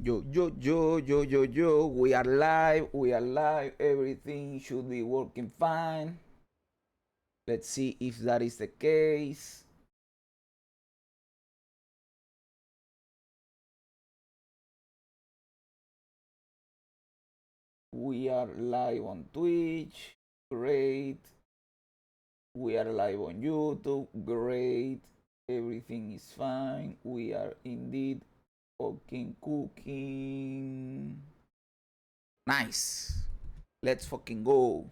Yo. We are live. We are live. Everything should be working fine. Let's see if that is the case. We are live on Twitch. Great. We are live on YouTube. Great. Everything is fine. We are indeed fucking cooking. Nice. Let's fucking go.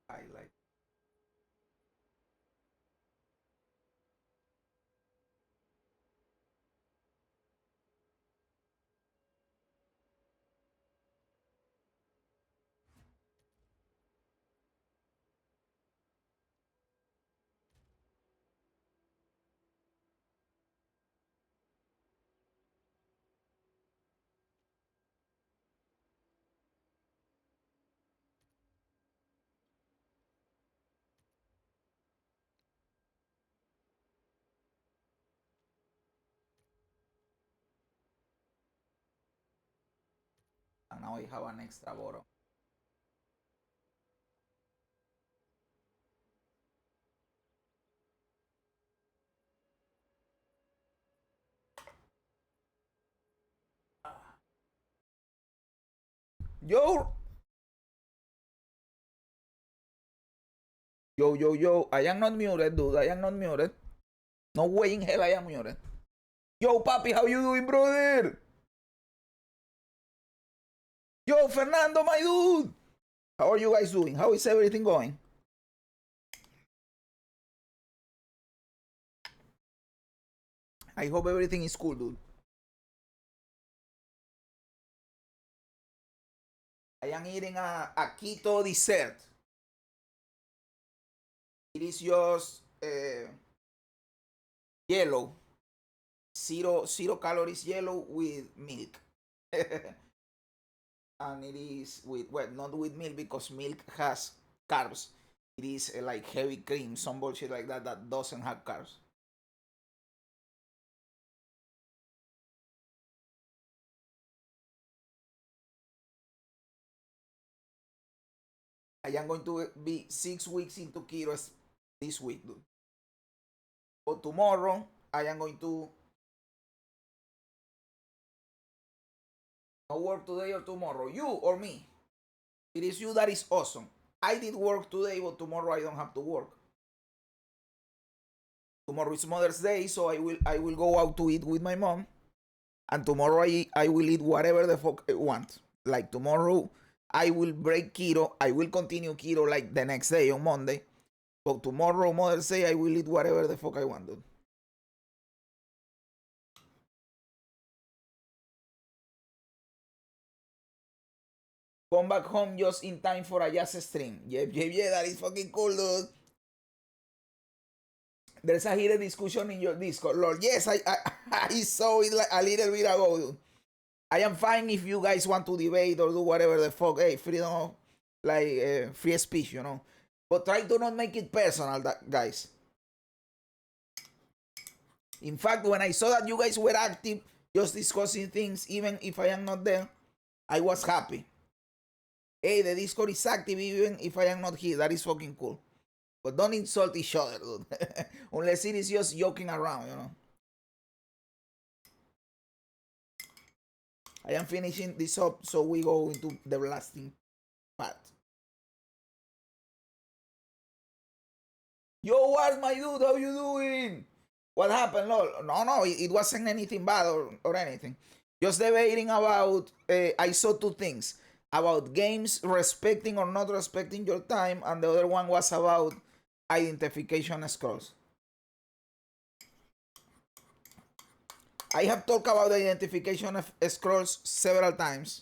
I like. And now I have an extra bottle. Yo, yo. I am not muted, dude. I am not muted. No way in hell I am muted. Yo, papi, how you doing, brother? Yo, Fernando, my dude. How are you guys doing? How is everything going? I hope everything is cool, dude. I am eating a keto dessert. It is just yellow. Zero calories yellow with milk. And it is with, well, not with milk because milk has carbs. It is like heavy cream, some bullshit like that that doesn't have carbs. I am going to be 6 weeks into keto this week, dude. But tomorrow, I am going to not work today or tomorrow. You or me. It is you that is awesome. I did work today, but tomorrow I don't have to work. Tomorrow is Mother's Day, so I will go out to eat with my mom. And tomorrow I will eat whatever the fuck I want. Like tomorrow I will break keto. I will continue keto like the next day on Monday. But tomorrow, Mother's Day, I will eat whatever the fuck I want, dude. Come back home just in time for a jazz stream. Yeah, that is fucking cool, dude. There's a heated discussion in your Discord, Lord. Yes, I saw it like a little bit ago, dude. I am fine if you guys want to debate or do whatever the fuck. Hey, freedom of, like, free speech, you know. But try to not make it personal, guys. In fact, when I saw that you guys were active, just discussing things, even if I am not there, I was happy. Hey, the Discord is active even if I am not here. That is fucking cool. But don't insult each other, dude. Unless it is just joking around, you know. I am finishing this up, so we go into the blasting part. Yo, what, my dude? How you doing? What happened, lol? No, it wasn't anything bad or anything. Just debating about, I saw two things. About games respecting or not respecting your time, and the other one was about identification scrolls. I have talked about the identification of scrolls several times.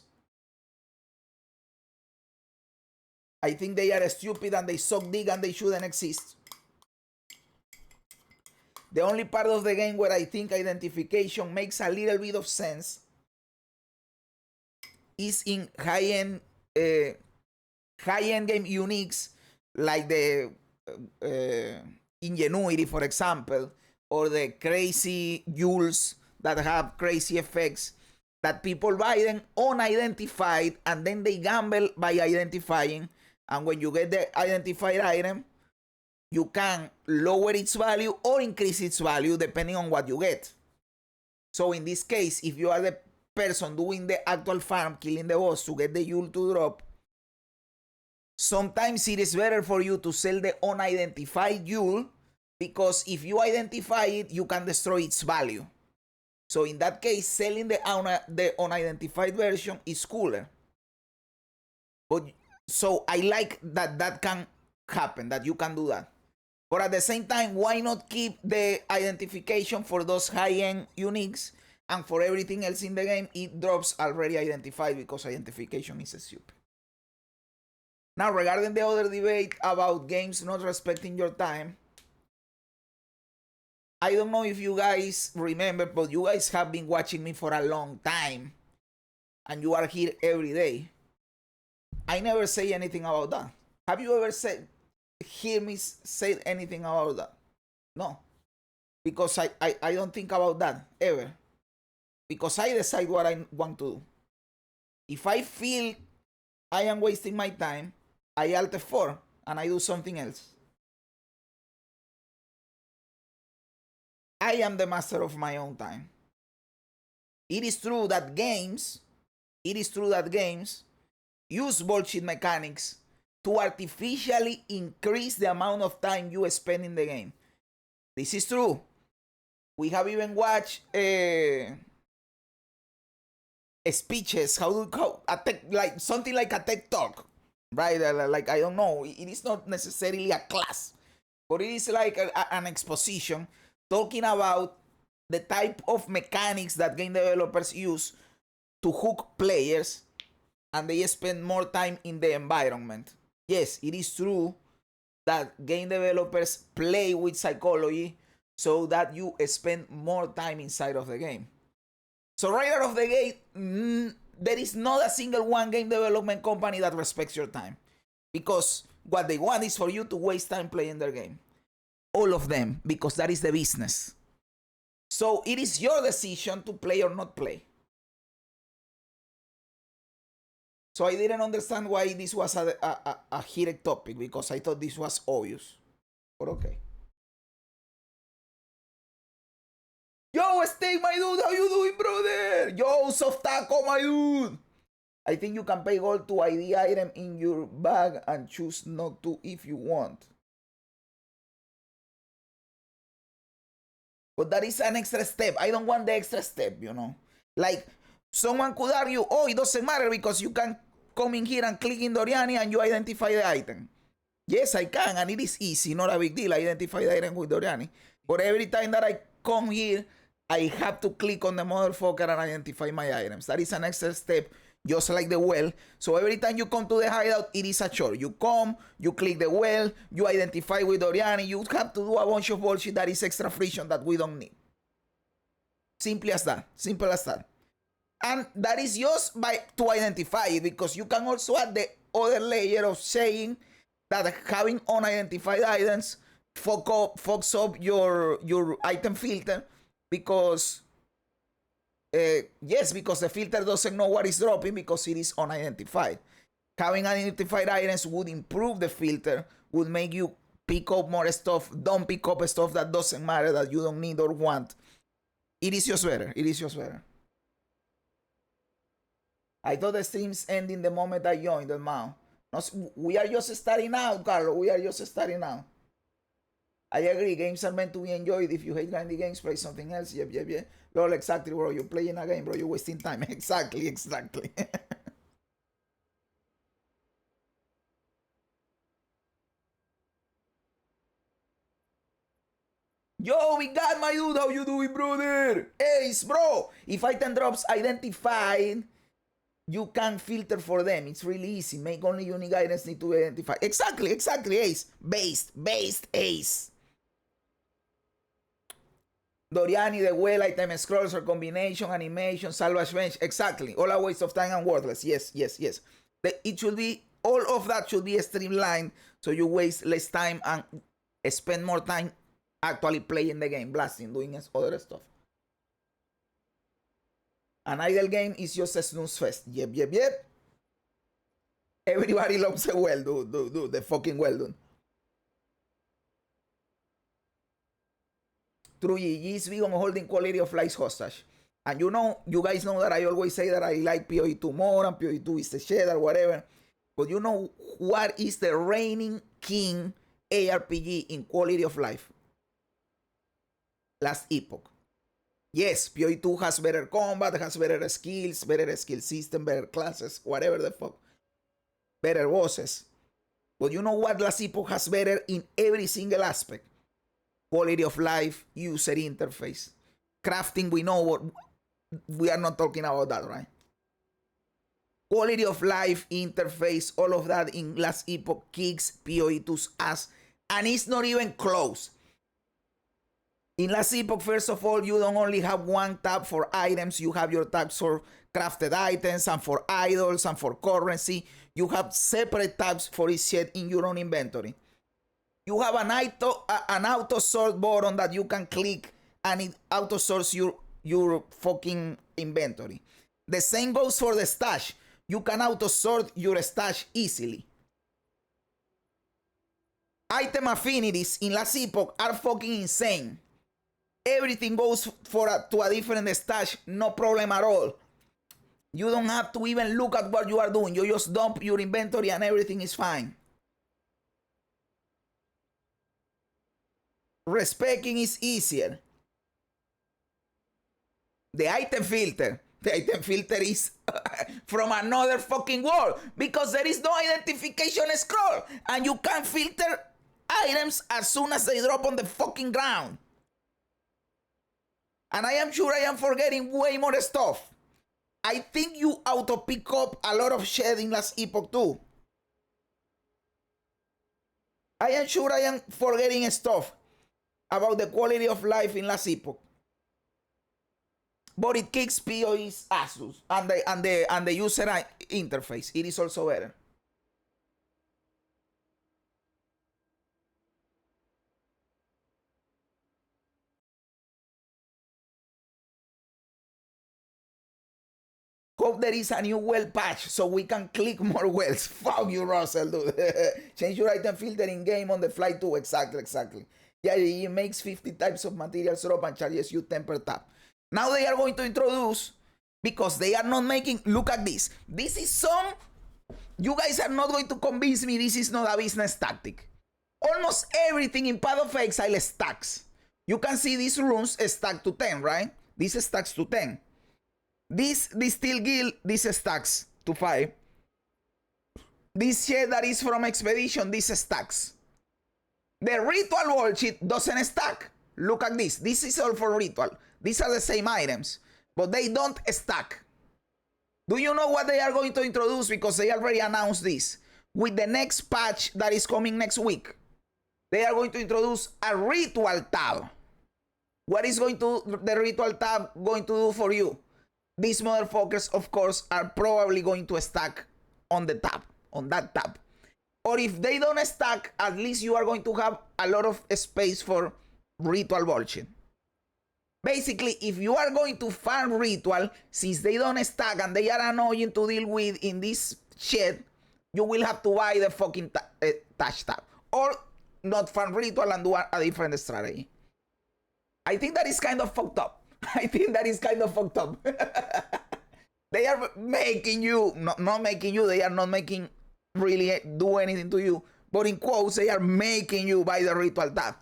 I think they are stupid and they suck dick and they shouldn't exist. The only part of the game where I think identification makes a little bit of sense is in high-end game uniques like the Ingenuity, for example, or the crazy jewels that have crazy effects that people buy them unidentified and then they gamble by identifying, and when you get the identified item you can lower its value or increase its value depending on what you get. So in this case, if you are the person doing the actual farm, killing the boss to get the jewel to drop, sometimes it is better for you to sell the unidentified jewel, because if you identify it, you can destroy its value. So in that case, selling the unidentified version is cooler. But so I like that can happen, that you can do that. But at the same time, why not keep the identification for those high-end uniques, and for everything else in the game, it drops already identified, because identification is stupid. Now, regarding the other debate about games not respecting your time, I don't know if you guys remember, but you guys have been watching me for a long time, and you are here every day. I never say anything about that. Have you ever hear me say anything about that? No. Because I don't think about that, ever. Because I decide what I want to do. If I feel I am wasting my time, I Alt F4 and I do something else. I am the master of my own time. It is true that games use bullshit mechanics to artificially increase the amount of time you spend in the game. This is true. We have even watched speeches, like something like a TED Talk, right? Like, I don't know, it is not necessarily a class, but it is like an exposition talking about the type of mechanics that game developers use to hook players, and they spend more time in the environment. Yes, it is true that game developers play with psychology so that you spend more time inside of the game. So right out of the gate, there is not a single one game development company that respects your time, because what they want is for you to waste time playing their game. All of them, because that is the business. So it is your decision to play or not play. So I didn't understand why this was a heated topic, because I thought this was obvious. But okay. Yo, Steak, my dude, how you doing, brother? Yo, Soft Taco, my dude. I think you can pay gold to ID item in your bag and choose not to if you want. But that is an extra step. I don't want the extra step, you know. Like, someone could argue, oh, it doesn't matter because you can come in here and click in Doriani and you identify the item. Yes, I can, and it is easy, not a big deal. I identify the item with Doriani. But every time that I come here, I have to click on the motherfucker and identify my items. That is an extra step, just like the well. So every time you come to the hideout, it is a chore. You come, you click the well, you identify with Doriani. You have to do a bunch of bullshit that is extra friction that we don't need. Simple as that. Simple as that. And that is just to identify it, because you can also add the other layer of saying that having unidentified items fucks up your item filter, because yes, because the filter doesn't know what is dropping because it is unidentified. Having identified items would improve the filter, would make you pick up more stuff. Don't pick up stuff that doesn't matter, that you don't need or want. It is just better. It is just better. I thought the stream's ending the moment I joined the mount. No, we are just starting out, Carlos. We are just starting out. I agree. Games are meant to be enjoyed. If you hate grinding games, play something else. Yep. Lol, exactly, bro. You're playing a game, bro. You're wasting time. Exactly. Yo, we got my dude. How you doing, brother? Ace, bro. If item drops identified, you can filter for them. It's really easy. Make only unique items need to identify. Exactly, Ace. Based, Ace. Doriani, the well, item scrolls or combination, animation, salvage bench. Exactly. All a waste of time and worthless. Yes. It should be, all of that should be streamlined so you waste less time and spend more time actually playing the game, blasting, doing other stuff. An idle game is just a snooze fest. Yep. Everybody loves a well, dude. The fucking well, dude. True GG is big on holding quality of life hostage. And you guys know that I always say that I like PoE 2 more and PoE 2 is the shit or whatever. But you know what is the reigning king ARPG in quality of life? Last Epoch. Yes, PoE 2 has better combat, has better skills, better skill system, better classes, whatever the fuck. Better bosses. But you know what Last Epoch has better in every single aspect? Quality of life, user interface. Crafting, we know what, we are not talking about that, right? Quality of life, interface, all of that in Last Epoch kicks PoE 2's ass. And it's not even close. In Last Epoch, first of all, you don't only have one tab for items. You have your tabs for crafted items and for idols and for currency. You have separate tabs for each shit in your own inventory. You have an auto sort button that you can click and it auto sorts your fucking inventory. The same goes for the stash. You can auto sort your stash easily. Item affinities in Last Epoch are fucking insane. Everything goes to a different stash, no problem at all. You don't have to even look at what you are doing. You just dump your inventory and everything is fine. Respecting is easier. The item filter is from another fucking world because there is no identification scroll and you can filter items as soon as they drop on the fucking ground. And I am sure I am forgetting way more stuff. I think you auto pick up a lot of shit in Last Epoch too. I am sure I am forgetting stuff about the quality of life in Last Epoch. But it kicks PoE's Asus and the user interface. It is also better. Hope there is a new well patch so we can click more wells. Fuck you, Russell, dude. Change your item filter in game on the fly too. Exactly. Yeah, it makes 50 types of materials drop and charges you 10 per tap. Now they are going to introduce, because they are not making, look at this. This is some, you guys are not going to convince me this is not a business tactic. Almost everything in Path of Exile stacks. You can see these runes stack to 10, right? This stacks to 10. This Steel Guild, this stacks to 5. This shit that is from Expedition, this stacks. The Ritual bullshit doesn't stack. Look at this. This is all for Ritual. These are the same items, but they don't stack. Do you know what they are going to introduce? Because they already announced this. With the next patch that is coming next week, they are going to introduce a Ritual tab. What is the Ritual tab going to do for you? These motherfuckers, of course, are probably going to stack on the tab, on that tab. Or if they don't stack, at least you are going to have a lot of space for Ritual bullshit. Basically, if you are going to farm Ritual, since they don't stack and they are annoying to deal with in this shit, you will have to buy the fucking Touch tab. Or not farm ritual and do a different strategy. I think that is kind of fucked up. I think that is kind of fucked up. They are making you, not making you, they are not making really do anything to you. But in quotes, they are making you buy the ritual tab.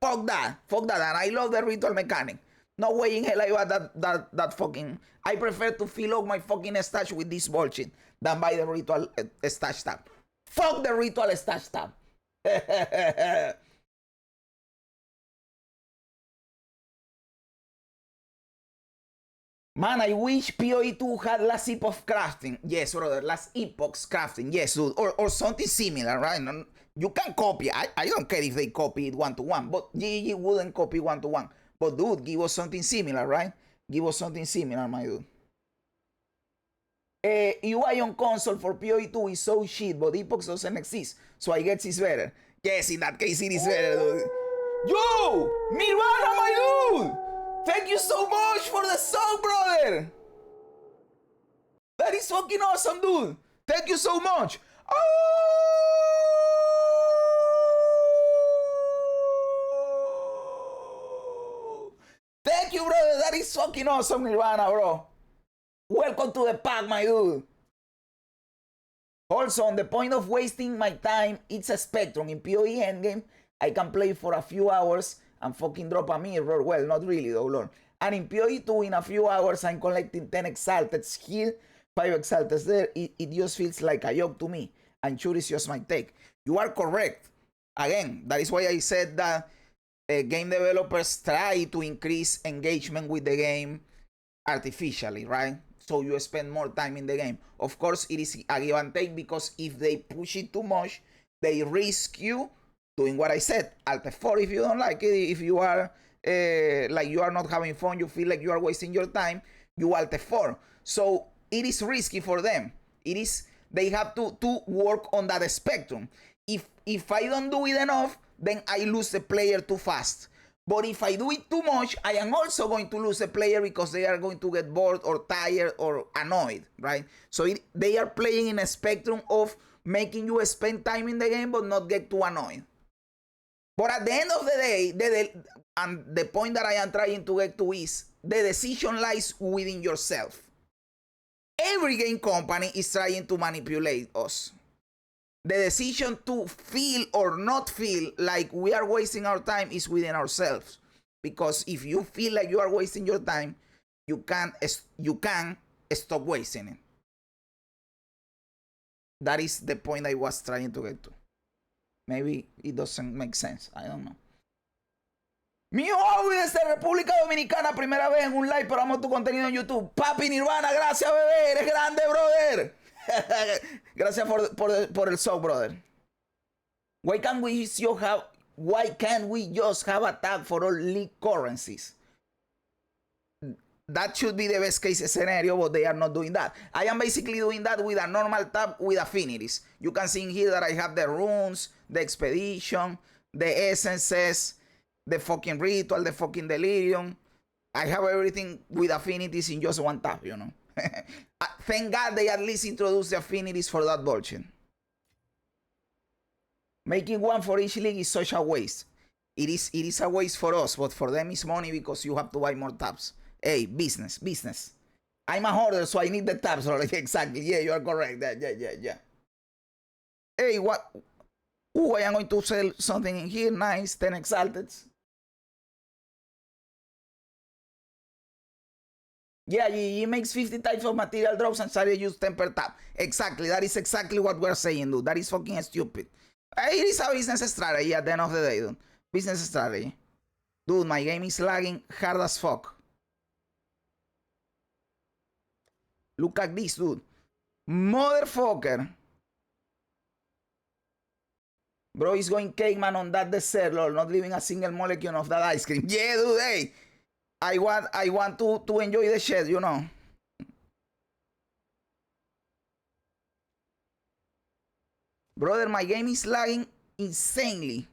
Fuck that. Fuck that. And I love the ritual mechanic. No way in hell I buy that fucking... I prefer to fill up my fucking stash with this bullshit than buy the ritual stash tab. Fuck the ritual stash tab. Man, I wish PoE 2 had last epoch crafting. Yes, brother, last epoch's crafting. Yes, dude. Or something similar, right? You can copy. I don't care if they copy it one-to-one, but GG wouldn't copy one-to-one. But dude, give us something similar, right? Give us something similar, my dude. UI on console for PoE 2 is so shit, but epoch doesn't exist, so I guess it's better. Yes, in that case it is better, dude. Yo! Nirvana, my dude! Thank you so much for the song, brother! That is fucking awesome, dude! Thank you so much! Oh! Thank you, brother! That is fucking awesome, Nirvana, bro! Welcome to the pack, my dude! Also, on the point of wasting my time, it's a spectrum. In PoE endgame, I can play for a few hours and fucking drop a mirror. Well, not really though, Lord. And in PoE 2, in a few hours, I'm collecting 10 exalteds here, 5 exalteds there. It just feels like a joke to me. I'm sure it's just my take. You are correct. Again, that is why I said that game developers try to increase engagement with the game artificially, right? So you spend more time in the game. Of course, it is a give and take, because if they push it too much, they risk you doing what I said. Alt F4 if you don't like it. If you are like you are not having fun, you feel like you are wasting your time, you Alt F4. So it is risky for them. It is, they have to work on that spectrum. If I don't do it enough, then I lose the player too fast. But if I do it too much, I am also going to lose a player, because they are going to get bored or tired or annoyed, right? So they are playing in a spectrum of making you spend time in the game but not get too annoyed. But at the end of the day, and the point that I am trying to get to is, the decision lies within yourself. Every game company is trying to manipulate us. The decision to feel or not feel like we are wasting our time is within ourselves. Because if you feel like you are wasting your time, you can stop wasting it. That is the point I was trying to get to. Maybe it doesn't make sense. I don't know. Mío Audi desde República Dominicana, primera vez en un live, pero amo tu contenido en YouTube. Papi Nirvana, gracias, bebé. Eres grande, brother. Gracias por el sub, brother. Why can't we just have a tab for all league currencies? That should be the best case scenario, but they are not doing that. I am basically doing that with a normal tab with affinities. You can see in here that I have the runes, the expedition, the essences, the fucking ritual, the fucking delirium. I have everything with affinities in just one tab, you know. Thank God they at least introduced the affinities for that bullshit. Making one for each league is such a waste. It is a waste for us, but for them it's money, because you have to buy more tabs. Hey, business. I'm a hoarder, so I need the tabs already. Exactly. Yeah, you are correct. Yeah. Hey, what? Oh, I am going to sell something in here. Nice. 10 exalteds. Yeah, he makes 50 types of material drops and started use 10 per tab. Exactly. That is exactly what we're saying, dude. That is fucking stupid. It is a business strategy at the end of the day, dude. Business strategy. Dude, my game is lagging hard as fuck. Look at this, dude. Motherfucker. Bro is going caveman on that dessert, lol. Not leaving a single molecule of that ice cream. Yeah, dude, hey. I want to enjoy the shit, you know. Brother, my game is lagging insanely.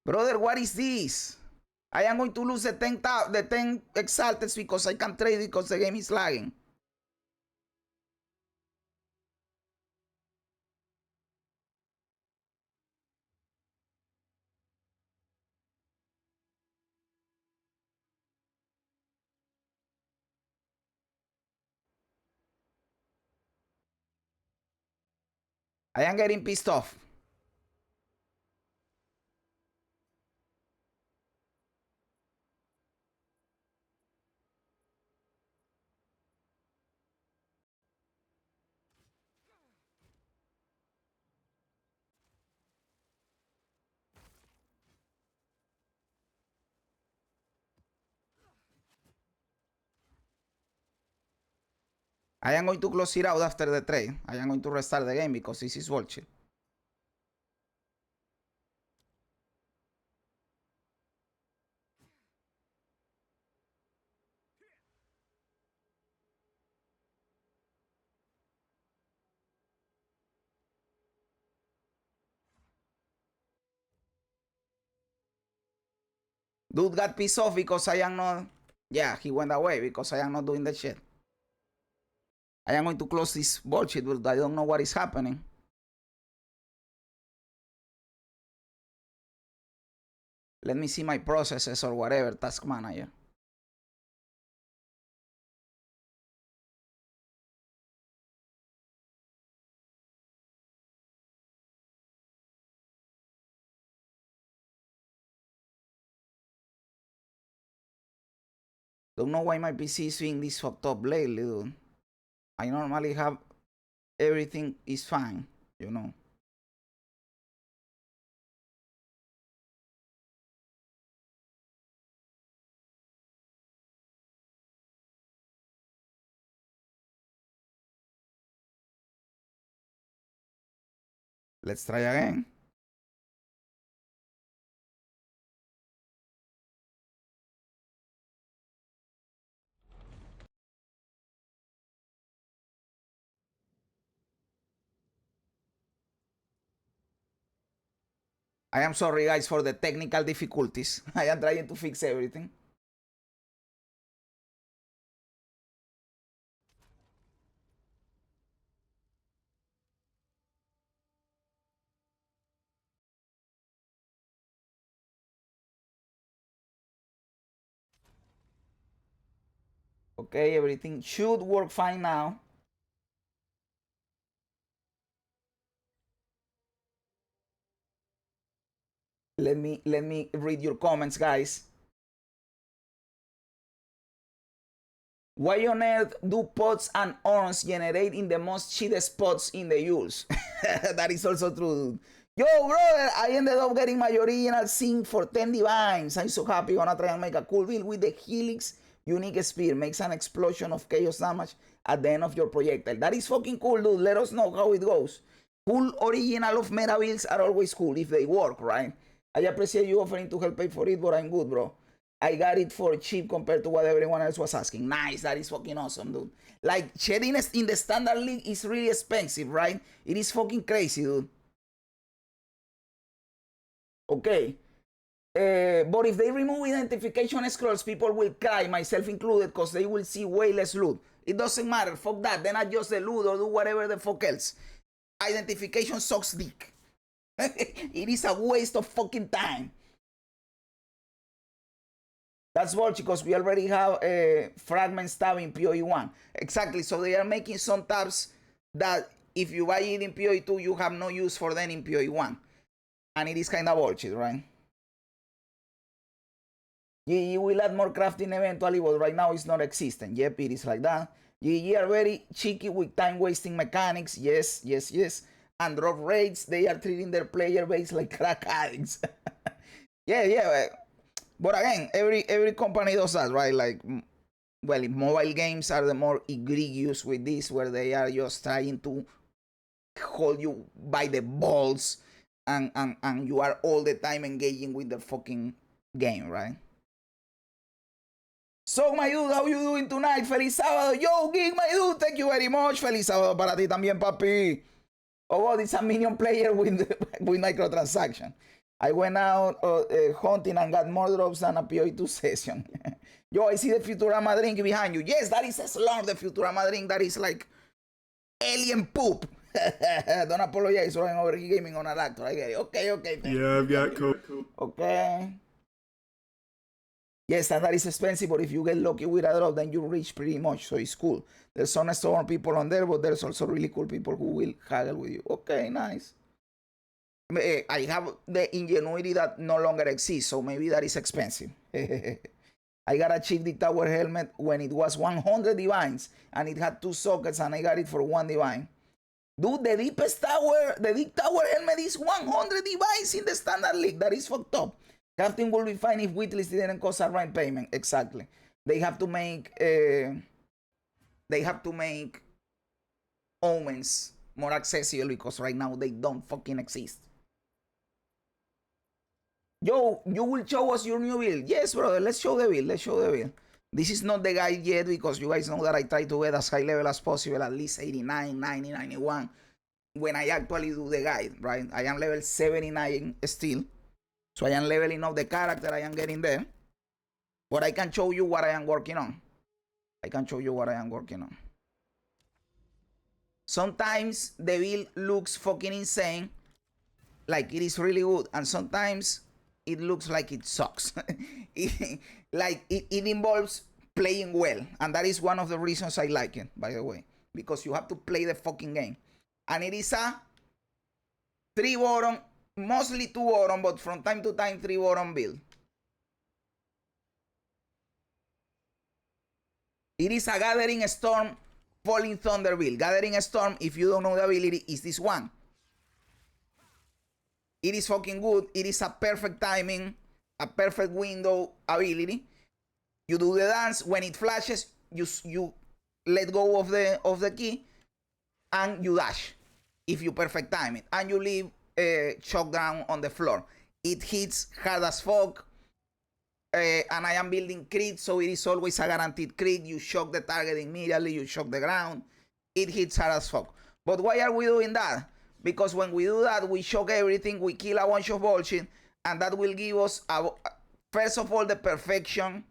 Brother, what is this? I am going to lose the 10 exalted because I can't trade because the game is lagging. I am getting pissed off. I am going to close it out after the trade. I am going to restart the game because this is bullshit. Dude got pissed off because I am not... Yeah, he went away because I am not doing the shit. I am going to close this bullshit, but I don't know what is happening. Let me see my processes or whatever, task manager. Don't know why my PC is being this fucked up lately, dude. I normally have everything is fine, you know. Let's try again. I am sorry, guys, for the technical difficulties. I am trying to fix everything. Okay, everything should work fine now. Let me read your comments, guys. Why on earth do pots and urns generate in the most cheated spots in the use? That is also true, dude. Yo, brother, I ended up getting my original sync for 10 divines. I'm so happy. Gonna try and make a cool build with the Helix unique spear. Makes an explosion of chaos damage at the end of your projectile. That is fucking cool, dude. Let us know how it goes. Cool original of meta builds are always cool if they work, right? I appreciate you offering to help pay for it, but I'm good, bro. I got it for cheap compared to what everyone else was asking. Nice, that is fucking awesome, dude. Like, shadiness in the standard league is really expensive, right? It is fucking crazy, dude. Okay. But if they remove identification scrolls, people will cry, myself included, because they will see way less loot. It doesn't matter, fuck that. Then adjust the loot or do whatever the fuck else. Identification sucks dick. It is a waste of fucking time. That's bullshit because we already have a fragment tab in PoE 1. Exactly, so they are making some tabs that if you buy it in PoE 2, you have no use for them in PoE 1. And it is kind of bullshit, right? GG will add more crafting eventually, but right now it's not existent. Yep, it is like that. GG are very cheeky with time-wasting mechanics. Yes, yes, yes. And drop rates, they are treating their player base like crack addicts. Yeah, yeah. But again, every company does that, right? Like, well, mobile games are the more egregious with this, where they are just trying to hold you by the balls, and you are all the time engaging with the fucking game, right? So, my dude, how you doing tonight? Feliz sábado. Yo, Geek, my dude, thank you very much. Feliz sábado para ti también, papi. Oh, God, it's a minion player with microtransaction. I went out hunting and got more drops than a PoE2 session. Yo, I see the Futurama drink behind you. Yes, that is a slurm, the Futurama drink. That is like alien poop. Don't apologize for over gaming on a laptop. I get it. Okay. Yeah, cool. Okay. Yes, and that is expensive, but if you get lucky with a drop, then you reach pretty much, so it's cool. There's some stubborn people on there, but there's also really cool people who will haggle with you. Okay, nice. I have the ingenuity that no longer exists, so maybe that is expensive. I got a cheap Dick Tower helmet when it was 100 divines, and it had 2 sockets, and I got it for 1 divine. Dude, the Dick Tower helmet is 100 divines in the standard league. That is fucked up. Captain will be fine if Wheatlist didn't cost a rent payment. Exactly. They have to make omens more accessible because right now they don't fucking exist. Yo, you will show us your new build. Yes, brother. Let's show the build. This is not the guide yet because you guys know that I try to get as high level as possible, at least 89, 90, 91, when I actually do the guide, right? I am level 79 still. So I am leveling up the character, I am getting there. But I can show you what I am working on. Sometimes the build looks fucking insane, like it is really good, and sometimes it looks like it sucks. it involves playing well, and that is one of the reasons I like it, by the way, because you have to play the fucking game. And it is a 3 bottom, mostly 2 bottom, but from time to time 3 bottom build. It is a Gathering Storm Falling Thunder build. Gathering Storm, if you don't know the ability, is this one. It is fucking good. It is a perfect timing, a perfect window ability. You do the dance. When it flashes, you let go of the key and you dash if you perfect time it. And you leave shock down on the floor. It hits hard as fuck. And I am building crit, so it is always a guaranteed crit. You shock the target immediately, you shock the ground. It hits hard as fuck. But why are we doing that? Because when we do that, we shock everything, we kill a bunch of bullshit, and that will give us, first of all, the perfection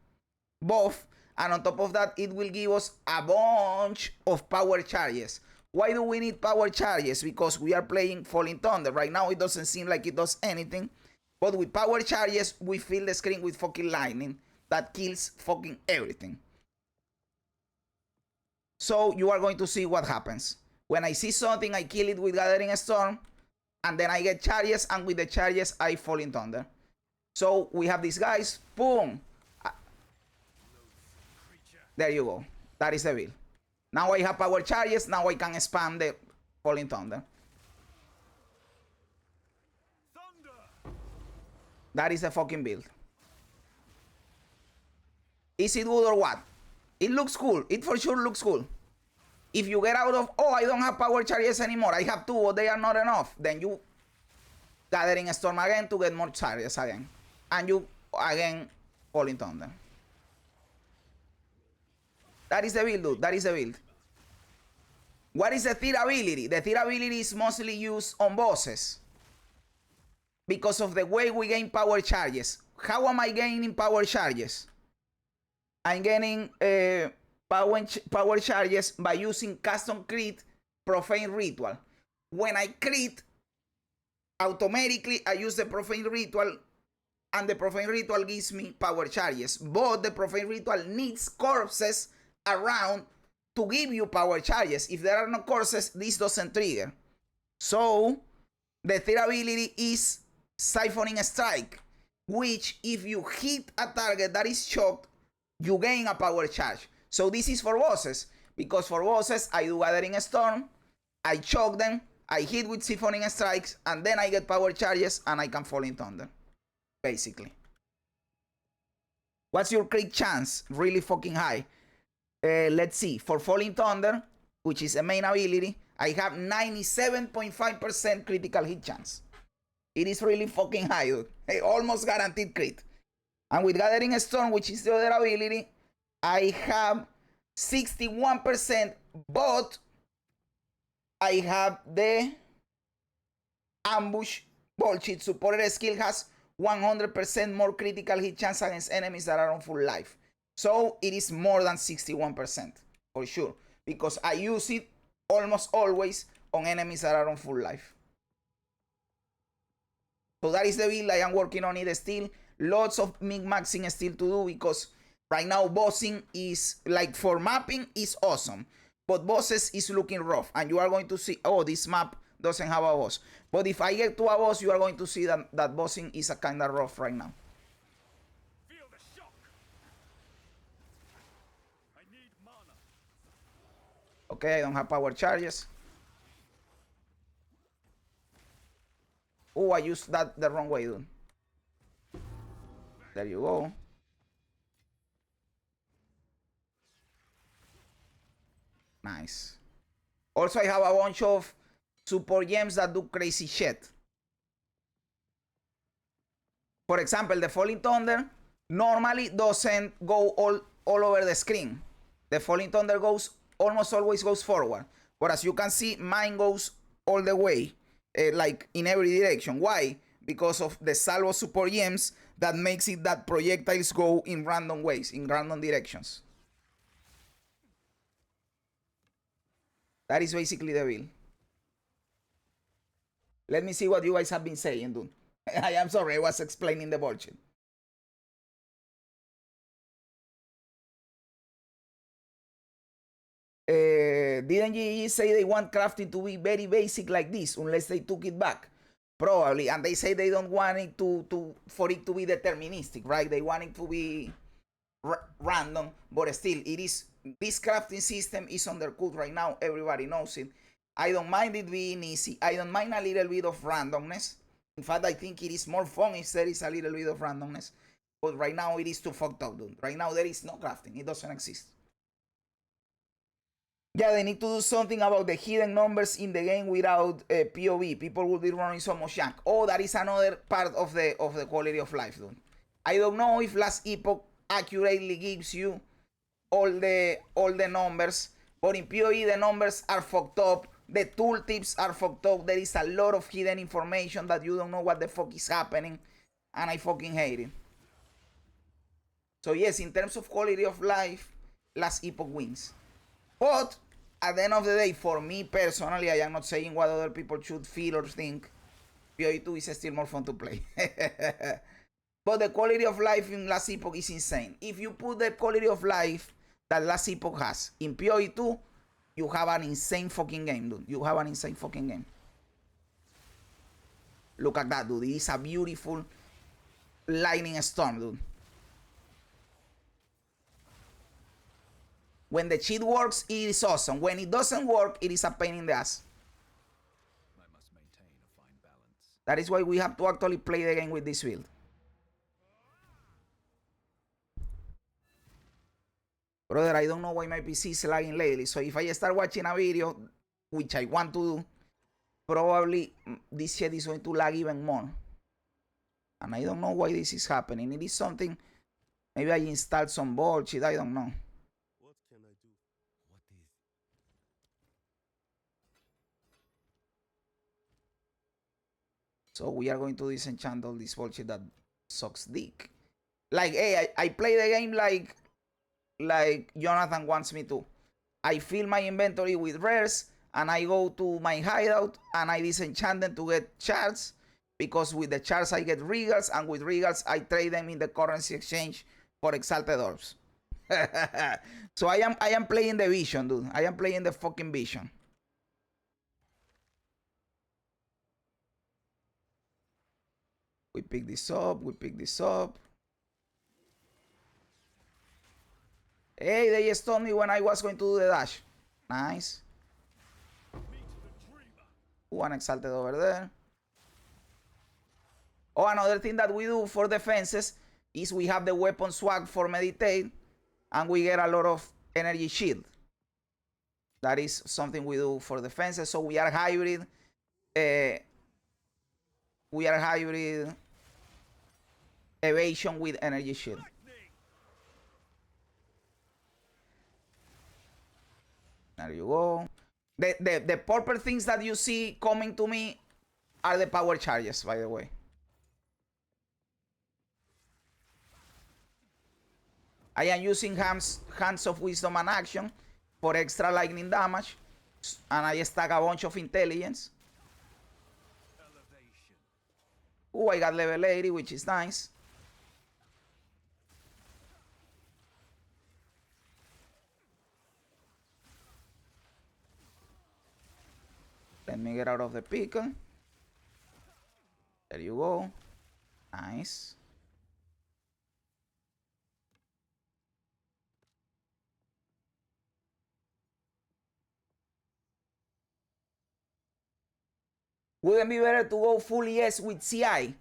buff, and on top of that, it will give us a bunch of power charges. Why do we need power charges? Because we are playing Falling Thunder. Right now, it doesn't seem like it does anything. But with power charges, we fill the screen with fucking lightning that kills fucking everything. So you are going to see what happens. When I see something, I kill it with Gathering Storm, and then I get charges, and with the charges, I fall in Thunder. So we have these guys, boom. There you go. That is the build. Now I have power charges, now I can spam the Falling Thunder. That is the fucking build. Is it good or what? It looks cool. It for sure looks cool. If you get out of, oh, I don't have power charges anymore, I have 2, but they are not enough, then you Gathering Storm again to get more charges again. And you again Falling Thunder. That is the build, dude. That is the build. What is the Third ability? The Third ability is mostly used on bosses because of the way we gain power charges. How am I gaining power charges? I'm gaining power charges by using custom crit Profane Ritual. When I crit, automatically I use the Profane Ritual, and the Profane Ritual gives me power charges. But the Profane Ritual needs corpses around to give you power charges. If there are no corpses, this doesn't trigger. So the third ability is Siphoning Strike, which if you hit a target that is shocked, you gain a power charge. So this is for bosses, because for bosses I do Gathering Storm, I choke them, I hit with Siphoning Strikes, and then I get power charges and I can fall in Thunder, basically. What's your crit chance? Really fucking high. Let's see. For Falling Thunder, which is a main ability, I have 97.5% critical hit chance. It is really fucking high, dude. Hey, almost guaranteed crit. And with Gathering Storm, which is the other ability, I have 61%, but I have the ambush Bullshit. Supported skill has 100% more critical hit chance against enemies that are on full life. So it is more than 61% for sure. Because I use it almost always on enemies that are on full life. So that is the build. I am working on it still. Lots of min-maxing still to do because right now bossing is like for mapping is awesome. But bosses is looking rough. And you are going to see, oh, this map doesn't have a boss. But if I get to a boss, you are going to see that bossing is a kind of rough right now. Feel the shock. I need mana. Okay, I don't have power charges. Oh, I used that the wrong way, dude. There you go. Nice. Also, I have a bunch of support gems that do crazy shit. For example, the Falling Thunder normally doesn't go all over the screen. The Falling Thunder almost always goes forward. But as you can see, mine goes all the way, like in every direction. Why? Because of the salvo support gems that makes it that projectiles go in random ways, in random directions. That is basically the build. Let me see what you guys have been saying, dude. I am sorry, I was explaining the bullshit. Didn't GG say they want crafting to be very basic like this, unless they took it back? Probably, and they say they don't want it for it to be deterministic, right? They want it to be random, but still, it is. This crafting system is undercooked right now. Everybody knows it. I don't mind it being easy. I don't mind a little bit of randomness. In fact, I think it is more fun if there is a little bit of randomness. But right now, it is too fucked up, dude. Right now, there is no crafting. It doesn't exist. Yeah, they need to do something about the hidden numbers in the game without POE. People will be running so much junk. Oh, that is another part of the quality of life, dude. I don't know if Last Epoch accurately gives you all the numbers, but in PoE the numbers are fucked up. The tooltips are fucked up. There is a lot of hidden information that you don't know what the fuck is happening, and I fucking hate it. So yes, in terms of quality of life, Last Epoch wins. But at the end of the day, for me personally, I am not saying what other people should feel or think. PoE 2 is still more fun to play. But the quality of life in Last Epoch is insane. If you put the quality of life that Last Epoch has in PoE 2, you have an insane fucking game, dude. You have an insane fucking game. Look at that, dude. It is a beautiful lightning storm, dude. When the cheat works, it is awesome. When it doesn't work, it is a pain in the ass. I must maintain a fine balance. That is why we have to actually play the game with this build. Brother, I don't know why my PC is lagging lately. So if I start watching a video, which I want to do, probably this shit is going to lag even more. And I don't know why this is happening. It is something, maybe I installed some bullshit, I don't know. What can I do? What is? So we are going to disenchant all this bullshit that sucks dick. Like, hey, I play the game like Jonathan wants me to. I fill my inventory with rares, and I go to my hideout, and I disenchant them to get shards, because with the shards I get regals, and with regals I trade them in the currency exchange for exalted orbs. So I am playing the vision, dude. I am playing the fucking vision. We pick this up, we pick this up. Hey, they stunned me when I was going to do the dash. Nice. One exalted over there. Oh, another thing that we do for defenses is we have the weapon swag for meditate, and we get a lot of energy shield. That is something we do for defenses. So we are hybrid. We are hybrid evasion with energy shield. There you go. The purple things that you see coming to me are the power charges, by the way. I am using Hands of Wisdom and Action for extra lightning damage, and I stack a bunch of intelligence. Oh, I got level 80, which is nice. Let me get out of the pickle. There you go. Nice. Wouldn't be better to go full ES with CI?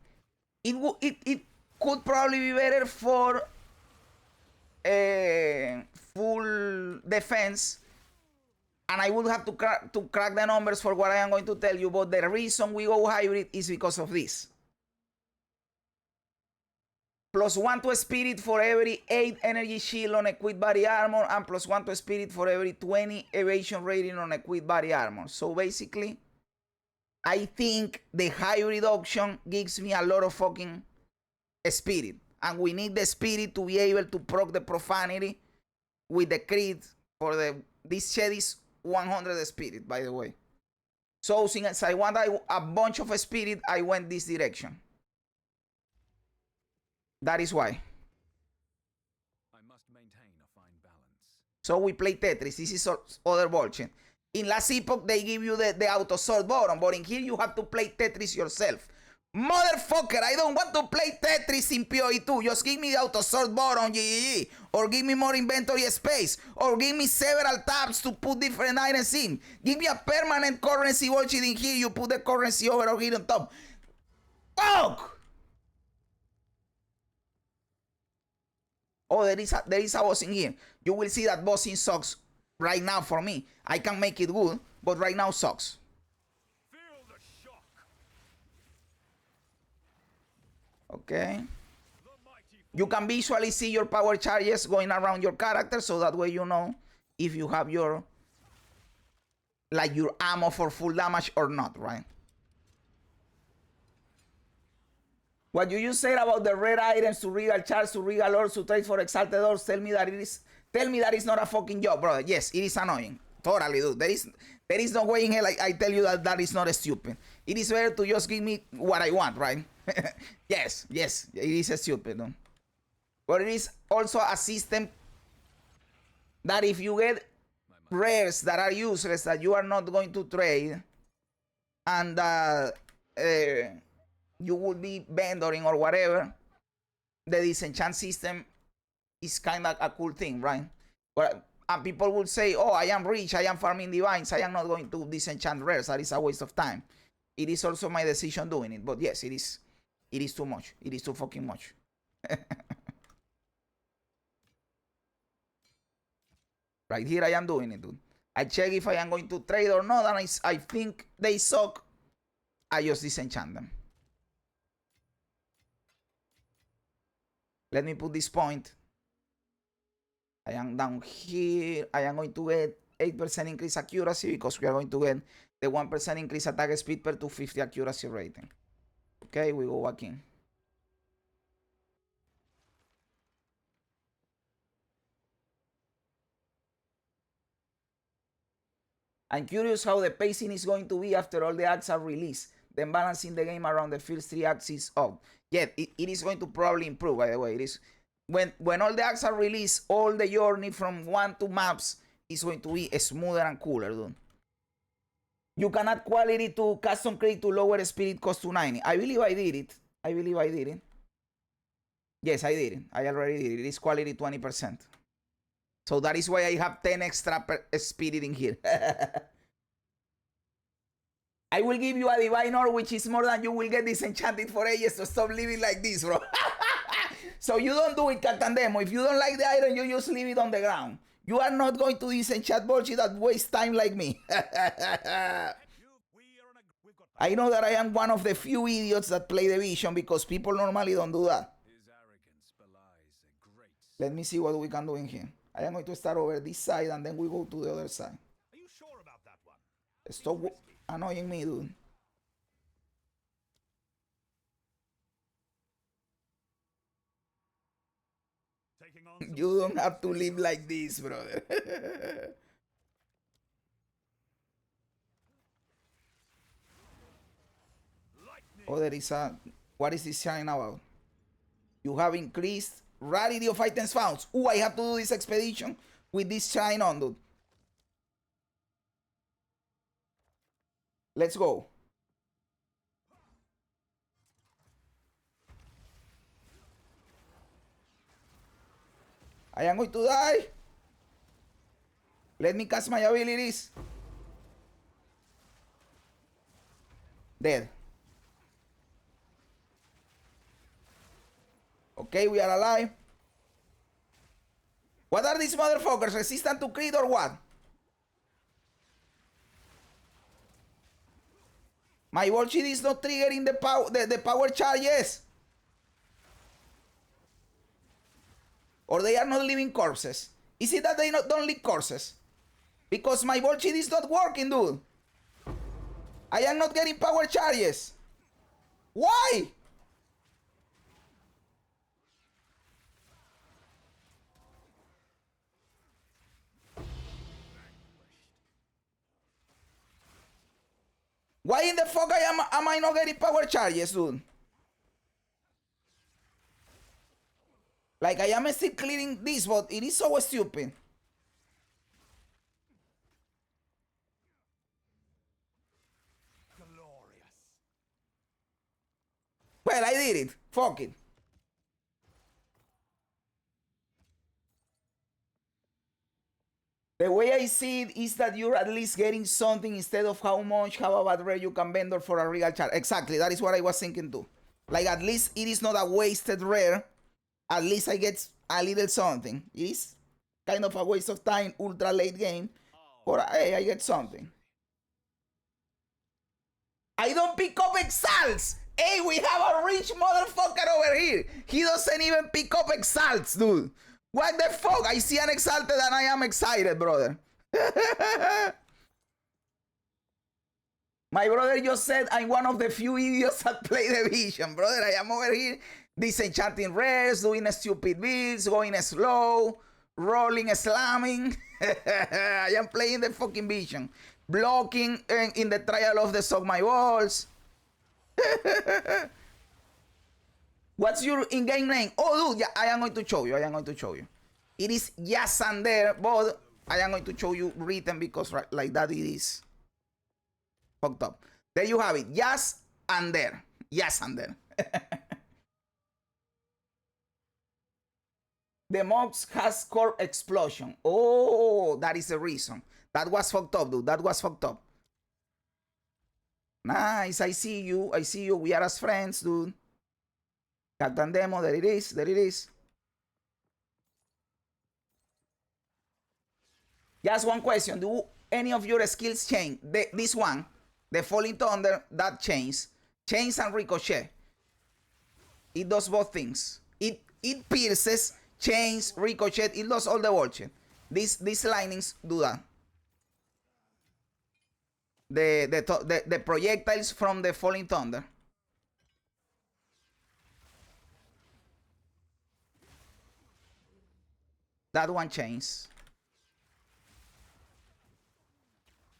It could probably be better for full defense, and I would have to crack the numbers for what I am going to tell you, but the reason we go hybrid is because of this. +1 to spirit for every 8 energy shield on equipped body armor, and +1 to spirit for every 20 evasion rating on equipped body armor. So basically, I think the hybrid option gives me a lot of fucking spirit. And we need the spirit to be able to proc the profanity with the crit for this shed is 100 spirit, by the way. So since I want a bunch of spirit, I went this direction. That is why. I must maintain a fine balance. So we play Tetris. This is other bullshit. In Last Epoch, they give you the auto sort button, but in here you have to play Tetris yourself. Motherfucker, I don't want to play Tetris in PoE 2. Just give me the auto sort button, GGG. Or give me more inventory space. Or give me several tabs to put different items in. Give me a permanent currency bullshit in here. You put the currency over here on top. Fuck! Oh, there is a boss in here. You will see that bossing sucks right now for me. I can make it good, but right now sucks. Feel the shock. Okay. You can visually see your power charges going around your character, so that way you know if you have your ammo for full damage or not, right? What you just said about the rare items to regal charts, to regal ores, to trade for exalted ores, tell me that it's not a fucking job, brother. Yes, it is annoying. Totally, dude. There is no way in hell I tell you that is not stupid. It is better to just give me what I want, right? yes, it is stupid, dude. But it is also a system that if you get rares that are useless, that you are not going to trade, and you would be vendoring or whatever, the disenchant system is kind of a cool thing, right? But and people would say, oh, I am rich, I am farming divines, I am not going to disenchant rares. That is a waste of time. It is also my decision doing it, but yes, it is too much. It is too fucking much. Right here I am doing it, dude. I check if I am going to trade or not, and I think they suck. I just disenchant them. Let me put this point. I am down here. I am going to get 8% increase accuracy because we are going to get the 1% increase attack speed per 250 accuracy rating. Okay, we go back in. I'm curious how the pacing is going to be after all the acts are released. Then balancing the game around the first 3 acts is up. Yeah, it is going to probably improve, by the way. It is when all the acts are released, all the journey from 1 to maps is going to be smoother and cooler, dude. You can add quality to custom credit to lower spirit cost to 90. I believe I did it. Yes, I did it. I already did it. It is quality 20%. So that is why I have 10 extra spirit in here. I will give you a divine ore, which is more than you will get disenchanted for ages, so stop living like this, bro. So you don't do it, Captain Demo. If you don't like the iron, you just leave it on the ground. You are not going to disenchant bullshit that wastes time like me. I know that I am one of the few idiots that play the vision because people normally don't do that. Let me see what we can do in here. I am going to start over this side and then we go to the other side. Are you sure about that one? Stop annoying me, dude. You don't have to live like this, brother. Oh, there is a... What is this shine about? You have increased rarity of items found. Oh, I have to do this expedition with this shine on, dude. Let's go. I am going to die. Let me cast my abilities. Dead. Okay, we are alive. What are these motherfuckers? Resistant to crit or what? My bullshit is not triggering the power charges. Or they are not living corpses. Is it that they don't live corpses? Because my bullshit is not working, dude. I am not getting power charges. Why? Why in the fuck am I not getting power charges, dude? Like, I am still clearing this, but it is so stupid. Glorious. Well, I did it. Fuck it. The way I see it is that you're at least getting something instead of how a bad rare you can vendor for a real charge. Exactly, that is what I was thinking too. Like, at least it is not a wasted rare. At least I get a little something. It is kind of a waste of time, ultra late game. But hey, I get something. I don't pick up exalts. Hey, we have a rich motherfucker over here. He doesn't even pick up exalts, dude. What the fuck? I see an exalted and I am excited, brother. My brother just said I'm one of the few idiots that play the vision, brother. I am over here disenchanting rares, doing stupid builds, going slow, rolling, slamming. I am playing the fucking vision. Blocking in the trial of the Suck My Balls. What's your in-game name? Oh, dude, yeah, I am going to show you. I am going to show you. It is Jazzarus, but I am going to show you written because right, like that it is fucked up. There you have it. Jazzarus. Jazzarus. The mobs has core explosion. Oh, that is the reason. That was fucked up, dude. That was fucked up. Nice. I see you. I see you. We are as friends, dude. Captain Demo. There it is. There it is. Just one question. Do any of your skills change? This one, the Falling Thunder, that changes. Chains and Ricochet. It does both things. It pierces, chains, ricochet. It does all the bullshit. These lightnings do that. The projectiles from the Falling Thunder. That one changes.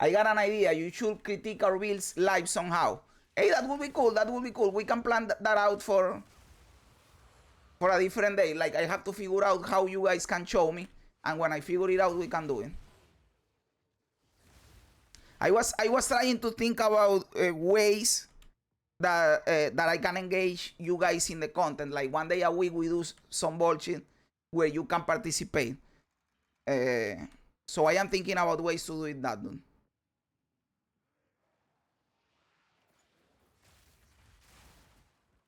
I got an idea. You should critique our builds live somehow. Hey, that would be cool. That would be cool. We can plan that out for a different day. Like, I have to figure out how you guys can show me. And when I figure it out, we can do it. I was trying to think about ways that I can engage you guys in the content. Like, one day a week we do some bullshit where you can participate. So I am thinking about ways to do it that, dude.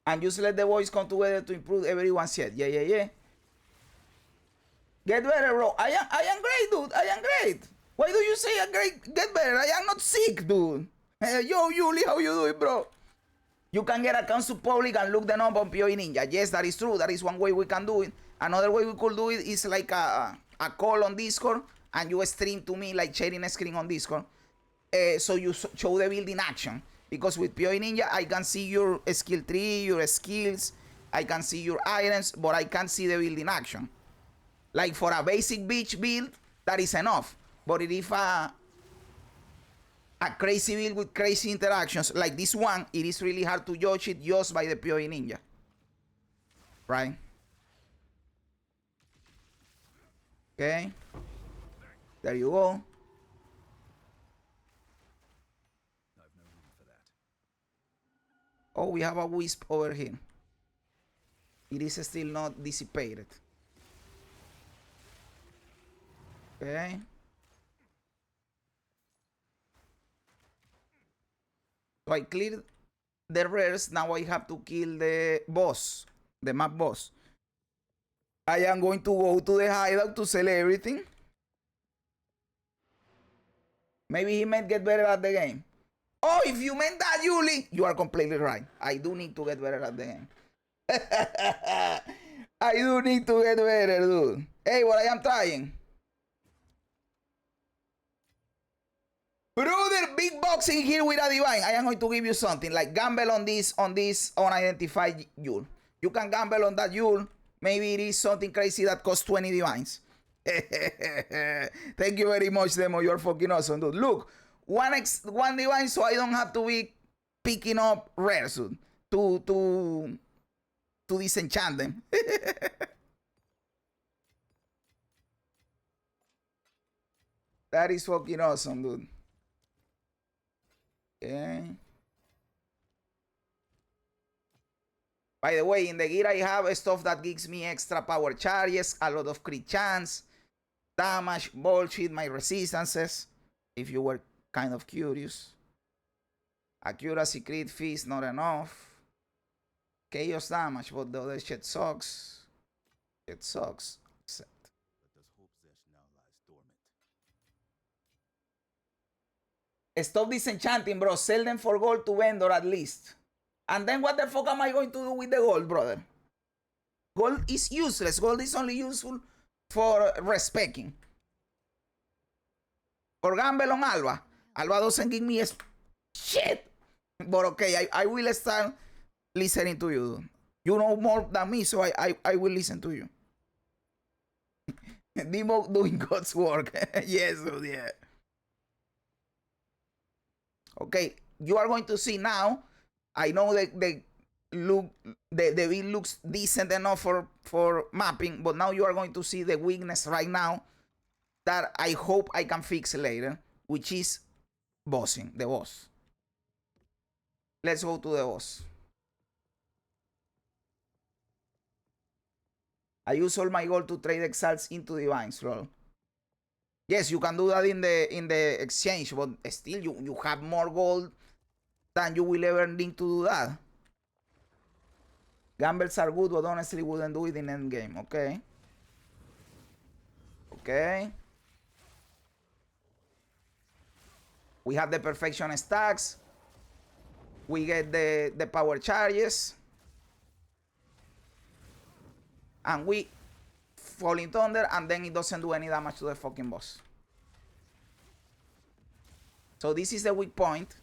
And just let the boys come together to improve everyone's shit. Yeah. Get better, bro. I am great, dude. I am great. Why do you say get better? I am not sick, dude. Yo, Yuli, how you doing, bro? You can get accounts to public and look them up on PoE Ninja. Yes, that is true. That is one way we can do it. Another way we could do it is like a call on Discord and you stream to me, like sharing a screen on Discord. So you show the build in action. Because with PoE Ninja, I can see your skill tree, your skills. I can see your items, but I can't see the build in action. Like for a basic beach build, that is enough. But if a crazy build with crazy interactions like this one, it is really hard to judge it just by the PoE ninja. Right? Okay. There you go. I've no room for that. Oh, we have a wisp over here. It is still not dissipated. Okay. So I cleared the rares. Now I have to kill the boss, the map boss. I am going to go to the hideout to sell everything. Maybe he might get better at the game. Oh, if you meant that, Yuli, you are completely right. I do need to get better at the game. I do need to get better, dude. Hey, what I am trying. Brother, big box in here with a divine. I am going to give you something like gamble on this unidentified Yule. You can gamble on that Yule. Maybe it is something crazy that costs 20 divines. Thank you very much, Demo. You're fucking awesome, dude. Look, one divine, so I don't have to be picking up rares to disenchant them. That is fucking awesome, dude. Okay. By the way, in the gear I have stuff that gives me extra power charges, a lot of crit chance, damage, bullshit, my resistances, if you were kind of curious. Accuracy, crit, feast, not enough. Chaos damage, but the other shit sucks. It sucks. But does hope Zesh now lies dormant? Stop disenchanting, bro. Sell them for gold to vendor at least. And then what the fuck am I going to do with the gold, brother? Gold is useless. Gold is only useful for respecking. For gamble on Alba. Alba doesn't give me shit. But okay, I will start listening to you. You know more than me, so I will listen to you. Demo doing God's work. Yes, dude, yeah. Okay, you are going to see now. I know that the build looks decent enough for mapping, but now you are going to see the weakness right now that I hope I can fix later, which is bossing, the boss. Let's go to the boss. I use all my gold to trade exiles into divines, lol. Yes, you can do that in the exchange, but still you have more gold than you will ever need to do that. Gambles are good, but honestly wouldn't do it in endgame. Okay. Okay. We have the perfection stacks. We get the power charges. And we Falling Thunder, and then it doesn't do any damage to the fucking boss. So this is the weak point.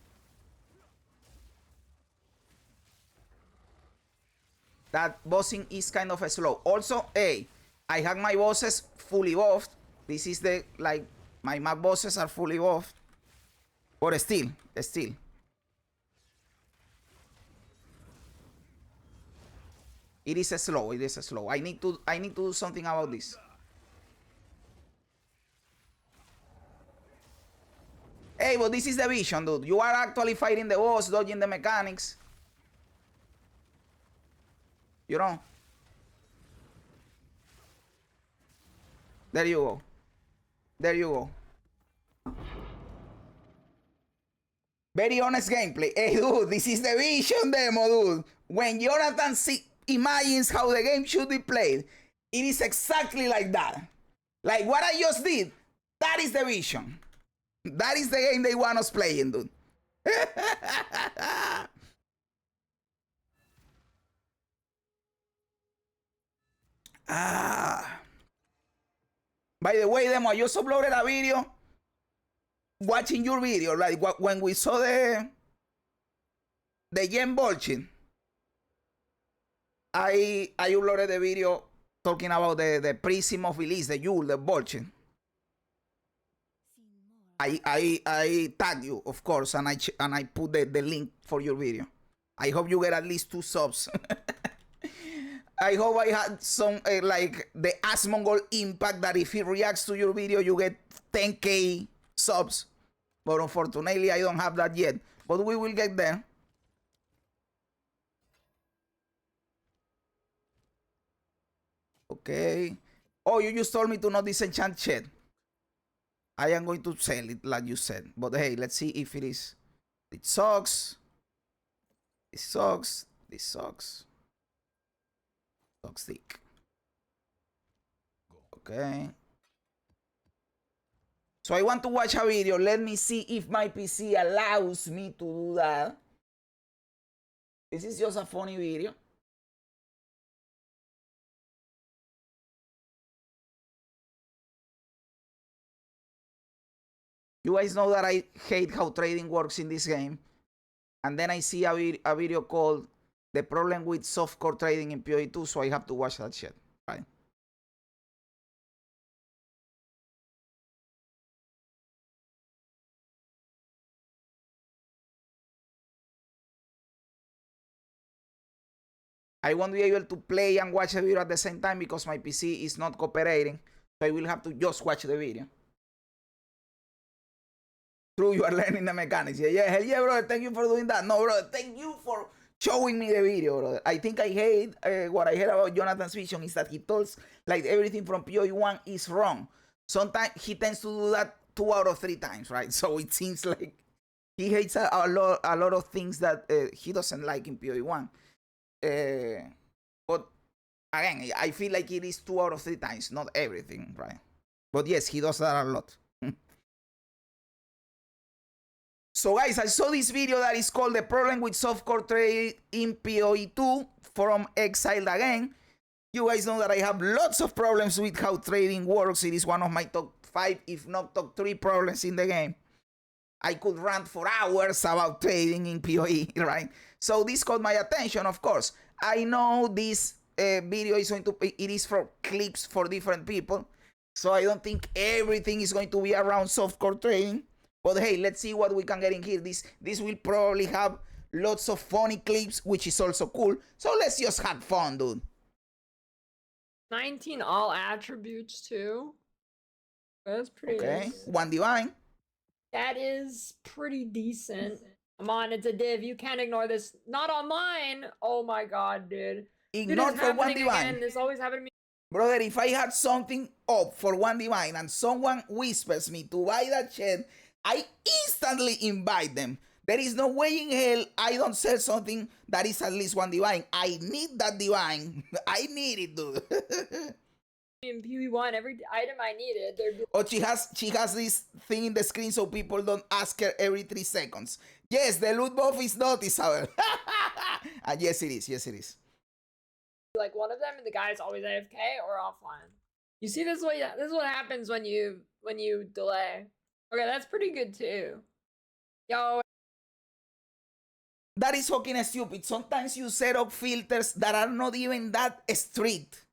That bossing is kind of slow. Also, hey, I have my bosses fully buffed. This is the, like, my map bosses are fully buffed. But still. It is slow. I need to do something about this. Hey, but this is the vision, dude. You are actually fighting the boss, dodging the mechanics. You know? There you go. Very honest gameplay. Hey, dude, this is the vision demo, dude. When Jonathan imagines how the game should be played, it is exactly like that. Like what I just did, that is the vision. That is the game they want us playing, dude. By the way, Demo, I just uploaded a video watching your video. Like when we saw the gem bullshit, I uploaded the video talking about the prism of release, the Yule, the bullshit. I tag you, of course, and I put the link for your video. I hope you get at least 2 subs. I hope I had some like the Asmongold impact that if he reacts to your video, you get 10k subs. But unfortunately, I don't have that yet. But we will get there. Okay. Oh, you just told me to not disenchant shit. I am going to sell it like you said. But hey, let's see if it is. It sucks. It sucks. This sucks. Sucks thick. Okay. So I want to watch a video. Let me see if my PC allows me to do that. This is just a funny video. You guys know that I hate how trading works in this game. And then I see a video called The Problem with Softcore Trading in PoE 2, so I have to watch that shit, right? I won't be able to play and watch the video at the same time because my PC is not cooperating. So I will have to just watch the video. True, you are learning the mechanics. Yeah, hell yeah, brother. Thank you for doing that. No, brother, thank you for showing me the video, brother. I think I hate what I heard about Jonathan's vision is that he tells like everything from PoE 1 is wrong. Sometimes he tends to do that 2 out of 3 times, right? So it seems like he hates a lot of things that he doesn't like in PoE 1. But again, I feel like it is 2 out of 3 times, not everything, right? But yes, he does that a lot. So guys, I saw this video that is called The Problem with Softcore Trade in PoE 2 from Exiled Again. You guys know that I have lots of problems with how trading works. It is one of my top 5, if not top 3 problems in the game. I could rant for hours about trading in PoE, right? So this caught my attention, of course. I know this video is going to be, it is for clips for different people. So I don't think everything is going to be around softcore trading. But hey, let's see what we can get in here. This will probably have lots of funny clips, which is also cool. So let's just have fun, dude. 19 all attributes too. That's pretty Okay, nice. 1 divine. That is pretty decent. Come on, it's a div. You can't ignore this. Not on mine. Oh my god, dude. Ignore for 1 divine. Again. This always happened to me. Brother, if I had something up for 1 divine and someone whispers me to buy that shit, I instantly invite them. There is no way in hell I don't sell something that is at least 1 divine. I need that divine. I need it, dude. In PoE 1, every item I needed, there'd be... Oh, she has this thing in the screen so people don't ask her every 3 seconds. Yes, the loot buff is noticeable. And yes, it is. Yes, it is. Like one of them, and the guy's always AFK or offline. You see, this is what happens when you delay. Okay, that's pretty good too. Yo. That is fucking stupid. Sometimes you set up filters that are not even that strict,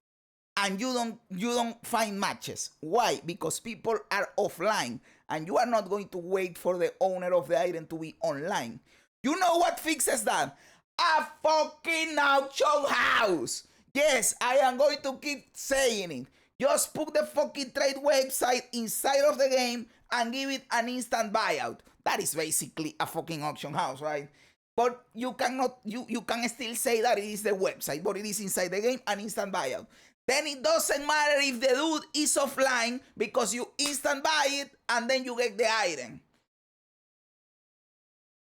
and you don't find matches. Why? Because people are offline, and you are not going to wait for the owner of the item to be online. You know what fixes that? A fucking auction house. Yes, I am going to keep saying it. Just put the fucking trade website inside of the game and give it an instant buyout. That is basically a fucking auction house, right? But you cannot, you can still say that it is the website, but it is inside the game, an instant buyout. Then it doesn't matter if the dude is offline because you instant buy it and then you get the item.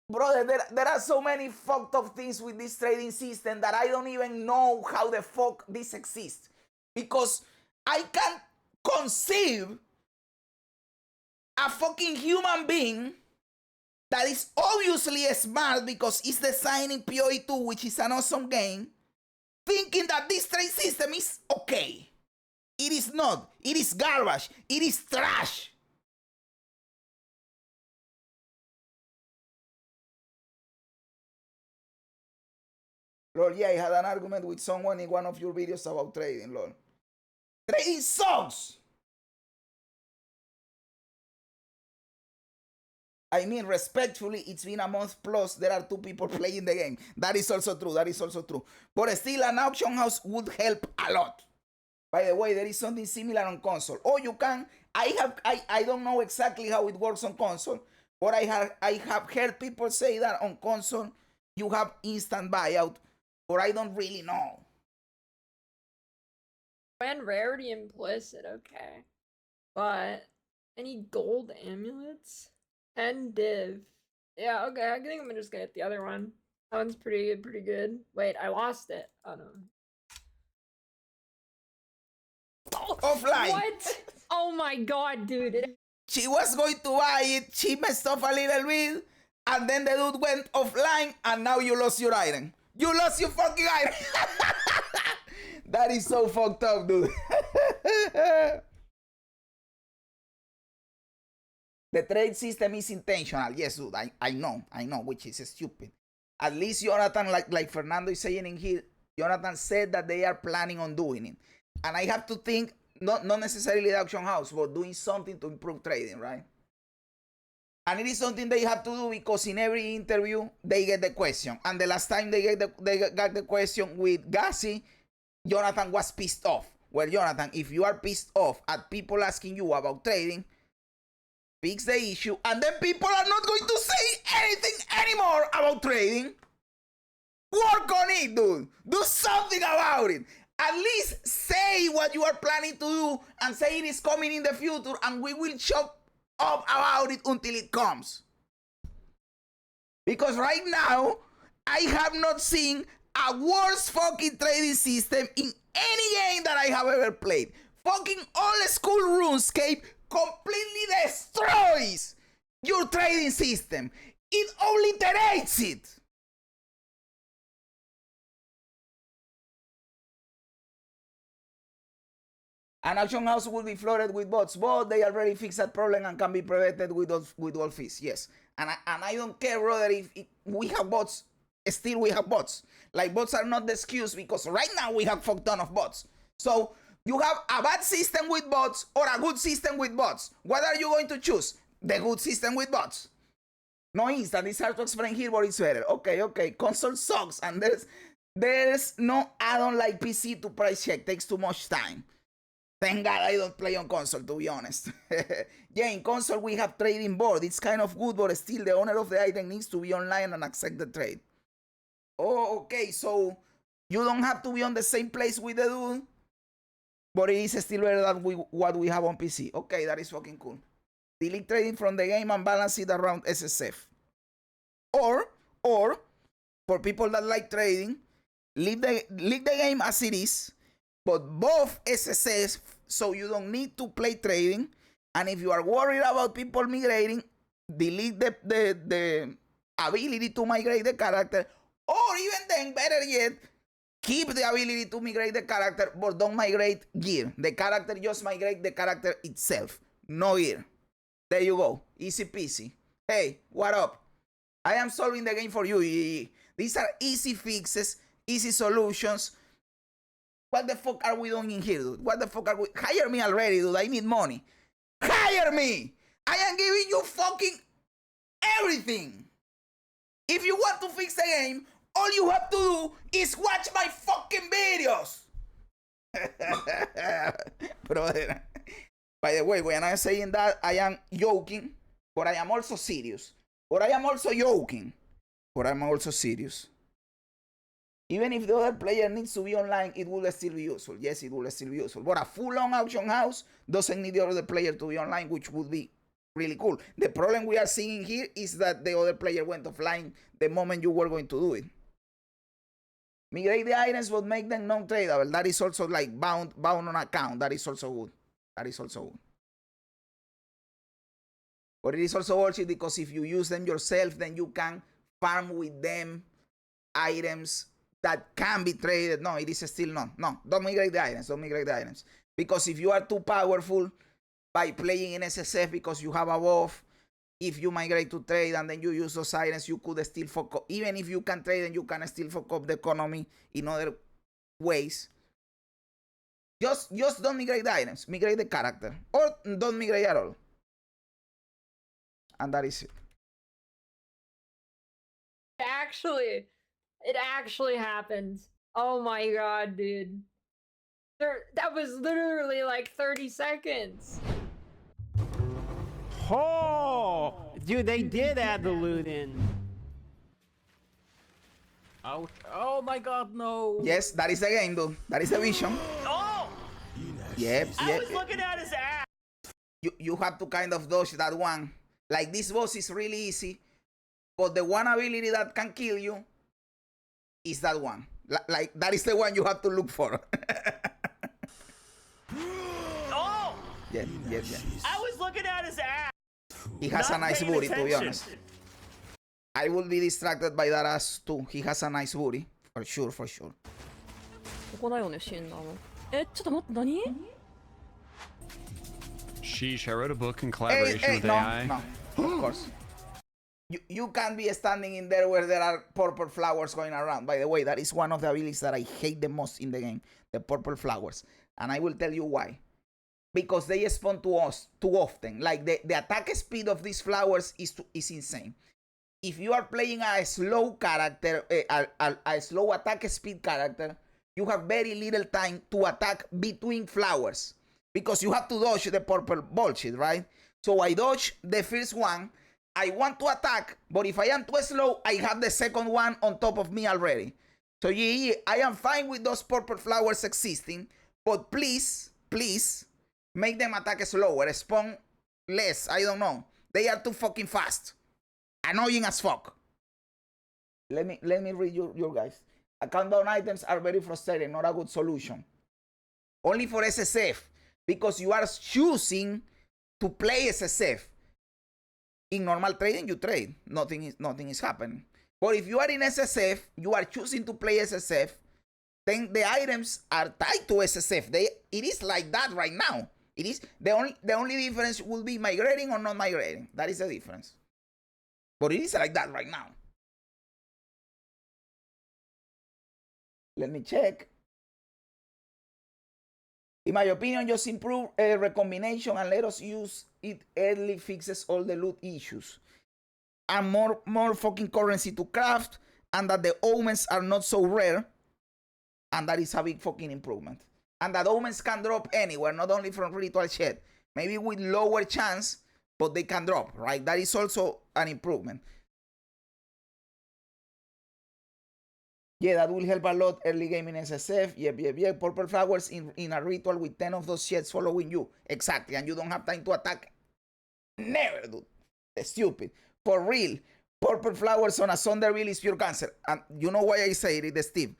Brother, there are so many fucked up things with this trading system that I don't even know how the fuck this exists. Because I can't conceive a fucking human being that is obviously smart because it's designed in PoE 2, which is an awesome game, thinking that this trade system is okay. It is not. It is garbage. It is trash. Lol, yeah, I had an argument with someone in one of your videos about trading, lol. Trading sucks. I mean, respectfully, it's been a month plus. There are 2 people playing the game. That is also true. That is also true. But still, an auction house would help a lot. By the way, there is something similar on console. Oh, you can. I don't know exactly how it works on console, but I have heard people say that on console you have instant buyout, but I don't really know. And rarity implicit, okay. But any gold amulets? 10 div. Yeah, okay, I think I'm just gonna get the other one. That one's pretty good. Wait, I lost it. Oh no. Oh, Offline. what? Oh my god, dude. She was going to buy it, she messed up a little bit, and then the dude went offline, and now you lost your item. You lost your fucking item. That is so fucked up, dude. The trade system is intentional. Yes, dude, I know, which is stupid. At least Jonathan, like Fernando is saying in here, Jonathan said that they are planning on doing it. And I have to think, not necessarily the auction house, but doing something to improve trading, right? And it is something they have to do because in every interview, they get the question. And the last time they got the question with Gassi, Jonathan was pissed off. Well, Jonathan, if you are pissed off at people asking you about trading, fix the issue, and then people are not going to say anything anymore about trading. Work on it, dude. Do something about it. At least say what you are planning to do and say it is coming in the future, and we will chop up about it until it comes. Because right now, I have not seen a worse fucking trading system in any game that I have ever played. Fucking old school RuneScape completely destroys your trading system. It obliterates it. An auction house will be flooded with bots, but they already fixed that problem and can be prevented with all fees. Yes, and I don't care, brother, if we have bots. Still, we have bots. Like, bots are not the excuse because right now we have fuck ton of bots. So you have a bad system with bots or a good system with bots. What are you going to choose? The good system with bots. No instant. It's hard to explain here, but it's better. Okay. Console sucks, and there's no add-on like PC to price check. Takes too much time. Thank God I don't play on console, to be honest. Yeah, in console we have trading board. It's kind of good, but still the owner of the item needs to be online and accept the trade. Oh, okay, so you don't have to be on the same place with the dude, but it is still better than what we have on PC. Okay, that is fucking cool. Delete trading from the game and balance it around SSF. Or for people that like trading, leave the game as it is, but both SSS, so you don't need to play trading. And if you are worried about people migrating, delete the ability to migrate the character, or even then, better yet, keep the ability to migrate the character, but don't migrate gear. The character, just migrate the character itself. No gear. There you go. Easy peasy. Hey, what up? I am solving the game for you. These are easy fixes, easy solutions. What the fuck are we doing in here, dude? What the fuck are we? Hire me already, dude. I need money. Hire me! I am giving you fucking everything. If you want to fix the game, all you have to do is watch my fucking videos. Brother. By the way, when I'm saying that, I am joking, but I am also serious. But I am also joking, but I'm also serious. Even if the other player needs to be online, it will still be useful. Yes, it will still be useful. But a full-on auction house doesn't need the other player to be online, which would be really cool. The problem we are seeing here is that the other player went offline the moment you were going to do it. Migrate the items but make them non-tradable. That is also like bound on account. That is also good. That is also good. But it is also bullshit because if you use them yourself, then you can farm with them items that can be traded. No, it is still not. No, don't migrate the items. Don't migrate the items. Because if you are too powerful by playing in SSF because you have a buff, if you migrate to trade and then you use those items, you could still fuck up. Even if you can trade and you can still fuck up the economy in other ways. Just don't migrate the items. Migrate the character. Or don't migrate at all. And that is it. It actually happened. Oh my god, dude. That was literally like 30 seconds. Oh, dude, they did add the loot in. Oh my god, no. Yes, that is the game, dude. That is the vision. Oh! Yep, I was looking at his ass. You have to kind of dodge that one. Like, this boss is really easy, but the one ability that can kill you is that one. Like, that is the one you have to look for. Oh! Yeah. I was looking at his ass. He has a nice booty, to be honest. I will be distracted by that ass too. He has a nice booty. For sure. ここだよね、死んだの。ちょっと待って、何？ Sheesh, I wrote a book in collaboration with AI. No, of course. You can't be standing in there where there are purple flowers going around. By the way, that is one of the abilities that I hate the most in the game, the purple flowers. And I will tell you why. Because they spawn to us too often. Like, the attack speed of these flowers is insane. If you are playing a slow character, a slow attack speed character, you have very little time to attack between flowers. Because you have to dodge the purple bullshit, right? So I dodge the first one. I want to attack, but if I am too slow, I have the second one on top of me already. So yeah, I am fine with those purple flowers existing, but please, make them attack slower, spawn less, I don't know. They are too fucking fast. Annoying as fuck. Let me read your guys. Countdown items are very frustrating, not a good solution. Only for SSF, because you are choosing to play SSF. In normal trading, you trade. Nothing is happening. But if you are in SSF, you are choosing to play SSF, then the items are tied to SSF. It is like that right now. It is the only difference will be migrating or not migrating. That is the difference. But it is like that right now. Let me check. In my opinion, just improve recombination and let us use it early, fixes all the loot issues. And more fucking currency to craft, and that the omens are not so rare. And that is a big fucking improvement. And that omens can drop anywhere, not only from ritual shed. Maybe with lower chance, but they can drop, right? That is also an improvement. Yeah, that will help a lot early game in SSF. Yep. Purple flowers in a ritual with 10 of those sheds following you. Exactly. And you don't have time to attack. Never, dude. Stupid. For real. Purple flowers on a Sunderville is pure cancer. And you know why I say it, Steve?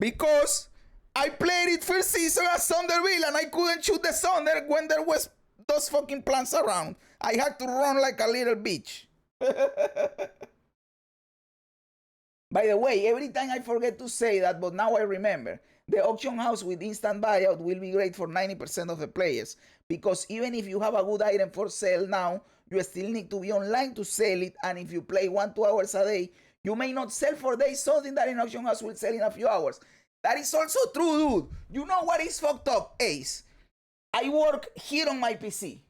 Because I played it first season at Sunderville and I couldn't shoot the Sunder when there was those fucking plants around. I had to run like a little bitch. By the way, every time I forget to say that, but now I remember, the auction house with instant buyout will be great for 90% of the players, because even if you have a good item for sale now, you still need to be online to sell it, and if you play 1-2 hours a day, you may not sell for days something that an auction house will sell in a few hours. That is also true, dude. You know what is fucked up, Ace? I work here on my PC.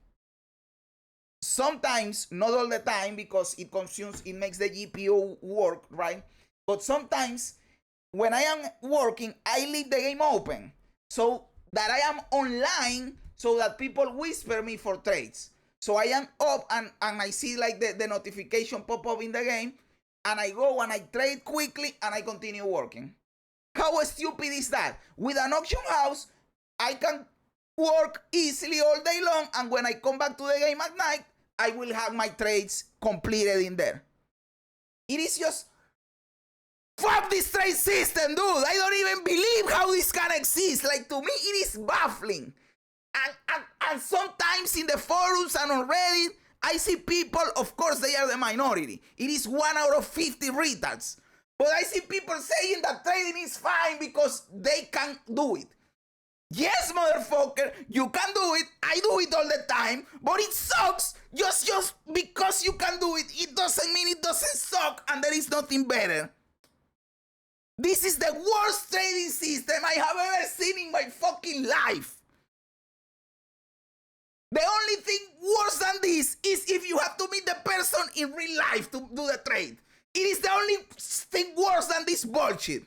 Sometimes, not all the time, because it makes the GPU work, right? But sometimes, when I am working, I leave the game open so that I am online so that people whisper me for trades. So I am up and I see like the notification pop up in the game, and I go and I trade quickly and I continue working. How stupid is that? With an auction house, I can work easily all day long, and when I come back to the game at night, I will have my trades completed in there. It is just... Fuck this trade system, dude. I don't even believe how this can exist. Like, to me, it is baffling. And sometimes in the forums and on Reddit, I see people, of course, they are the minority. It is 1 out of 50 retards. But I see people saying that trading is fine because they can do it. Yes, motherfucker, you can do it. I do it all the time. But it sucks. Just because you can do it, it doesn't mean it doesn't suck and there is nothing better. This is the worst trading system I have ever seen in my fucking life. The only thing worse than this is if you have to meet the person in real life to do the trade. It is the only thing worse than this bullshit.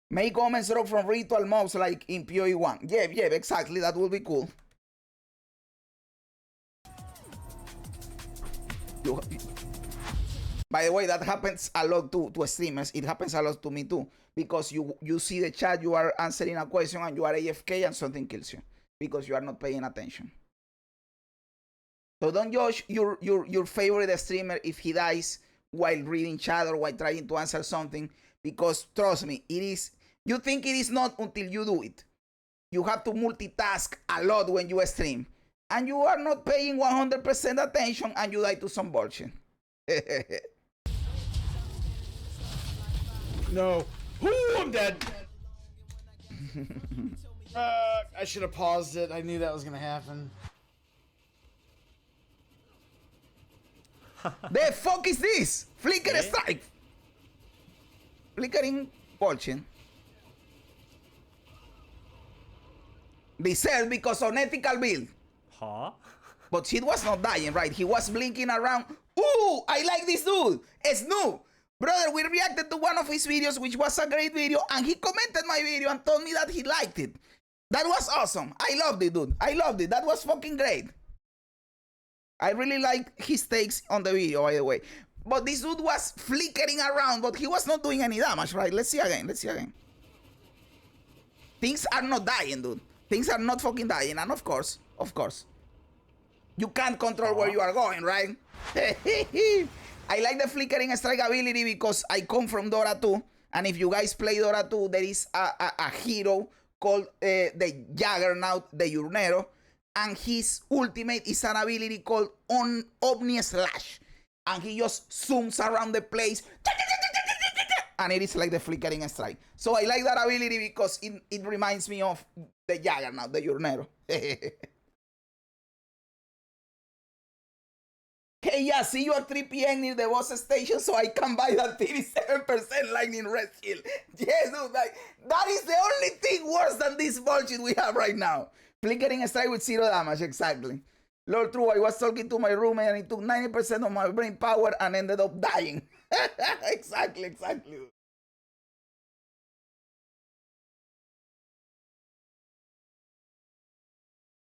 Make comments drop from ritual mobs like in PoE 1. Yeah, exactly. That would be cool. By the way, that happens a lot to streamers. It happens a lot to me too. Because you see the chat, you are answering a question and you are AFK and something kills you. Because you are not paying attention. So don't judge your favorite streamer if he dies while reading chat or while trying to answer something. Because trust me, it is. You think it is not until you do it. You have to multitask a lot when you stream. And you are not paying 100% attention and you die to some bullshit. No. Ooh, I'm dead. I should have paused it. I knew that was going to happen. The fuck is this? Flicker strike. Flickering bullshit. Deserved because unethical build. Huh? But he was not dying, right? He was blinking around. Ooh, I like this dude. Snoop. Brother, we reacted to one of his videos, which was a great video, and he commented my video and told me that he liked it. That was awesome. I loved it, dude. I loved it. That was fucking great. I really liked his takes on the video, by the way. But this dude was flickering around, but he was not doing any damage, right? Let's see again. Let's see again. Things are not dying, dude. Things are not fucking dying. And of course, you can't control where you are going, right? I like the flickering strike ability because I come from Dora 2. And if you guys play Dora 2, there is a hero called the Juggernaut, the Urnero. And his ultimate is an ability called Omni Slash. And he just zooms around the place. And it is like the flickering strike. So I like that ability because it reminds me of the Juggernaut, the Urnero. Hey, yeah, see you at 3 p.m. near the boss station so I can buy that 37% lightning red shield. Yes, dude, like, that is the only thing worse than this bullshit we have right now. Flickering strike with 0 damage, exactly. Lord True, I was talking to my roommate and it took 90% of my brain power and ended up dying. Exactly.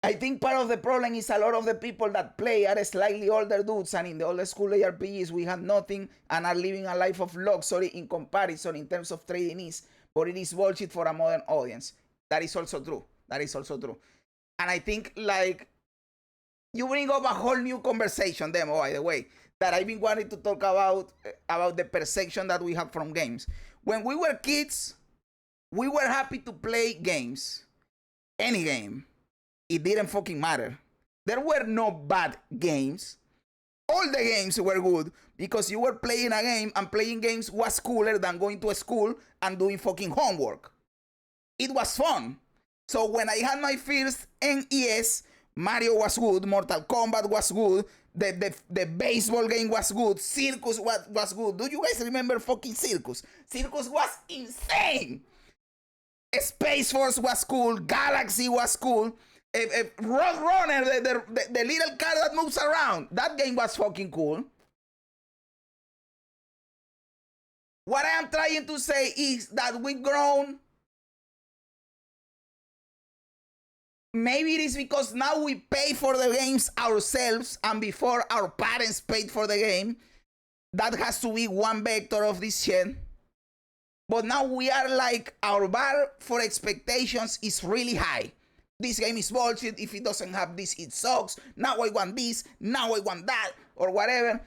I think part of the problem is a lot of the people that play are slightly older dudes, and in the old school ARPGs we had nothing and are living a life of luxury in comparison in terms of trading is, but it is bullshit for a modern audience. That is also true. And I think, like, you bring up a whole new conversation, Demo, by the way, that I've been wanting to talk about the perception that we have from games. When we were kids, we were happy to play games. Any game. It didn't fucking matter. There were no bad games. All the games were good because you were playing a game, and playing games was cooler than going to school and doing fucking homework. It was fun. So when I had my first NES, Mario was good, Mortal Kombat was good, the baseball game was good, Circus was good. Do you guys remember fucking Circus? Circus was insane. Space Force was cool, Galaxy was cool. Road Runner, the little car that moves around. That game was fucking cool. What I am trying to say is that we've grown. Maybe it is because now we pay for the games ourselves, and before our parents paid for the game. That has to be one vector of this shit. But now we are like, our bar for expectations is really high. This game is bullshit. If it doesn't have this, it sucks. Now I want this. Now I want that. Or whatever.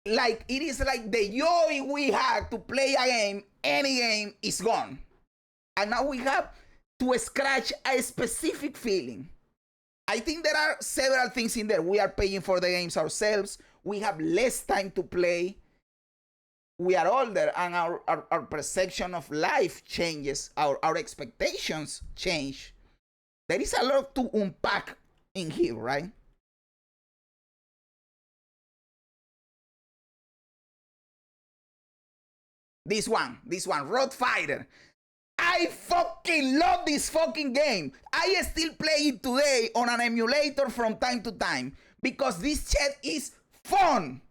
Like, it is like the joy we had to play a game, any game, is gone. And now we have to scratch a specific feeling. I think there are several things in there. We are paying for the games ourselves. We have less time to play. We are older, and our perception of life changes. Our expectations change. There is a lot to unpack in here, right? This one, Road Fighter. I fucking love this fucking game. I still play it today on an emulator from time to time because this shit is fun.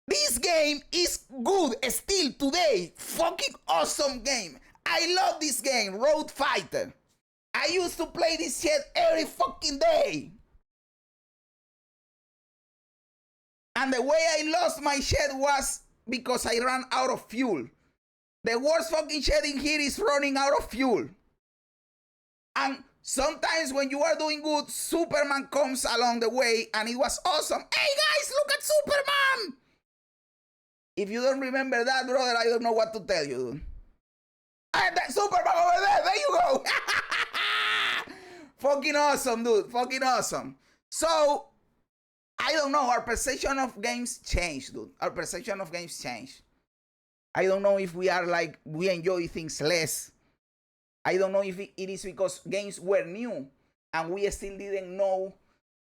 This game is good still today. Fucking awesome game. I love this game, Road Fighter. I used to play this shit every fucking day. And the way I lost my shit was because I ran out of fuel. The worst fucking shit in here is running out of fuel. And sometimes when you are doing good, Superman comes along the way and it was awesome. Hey guys, look at Superman! If you don't remember that, brother, I don't know what to tell you, dude. That Superman over there you go! Fucking awesome, dude, fucking awesome. So, I don't know, our perception of games changed, dude. Our perception of games changed. I don't know if we are like, we enjoy things less. I don't know if it is because games were new and we still didn't know.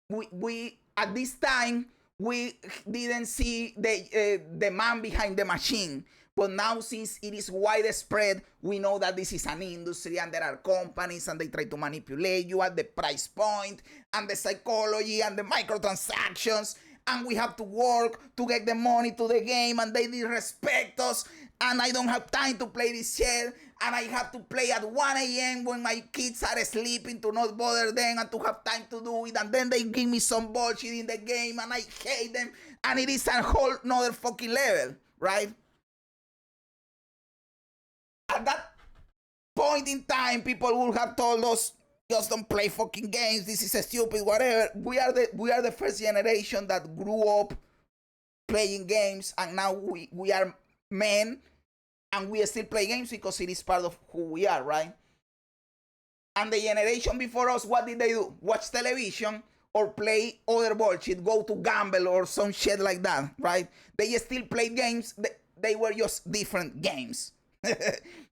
We at this time, we didn't see the man behind the machine. But now since it is widespread, we know that this is an industry and there are companies and they try to manipulate you at the price point and the psychology and the microtransactions. And we have to work to get the money to the game and they disrespect us. And I don't have time to play this shit. And I have to play at 1 a.m. when my kids are sleeping to not bother them and to have time to do it. And then they give me some bullshit in the game and I hate them. And it is a whole nother fucking level, right? At that point in time, people would have told us, just don't play fucking games. This is stupid, whatever. We are the first generation that grew up playing games, and now we are men, and we still play games because it is part of who we are, right? And the generation before us, what did they do? Watch television or play other bullshit, go to gamble or some shit like that, right? They still played games. They were just different games.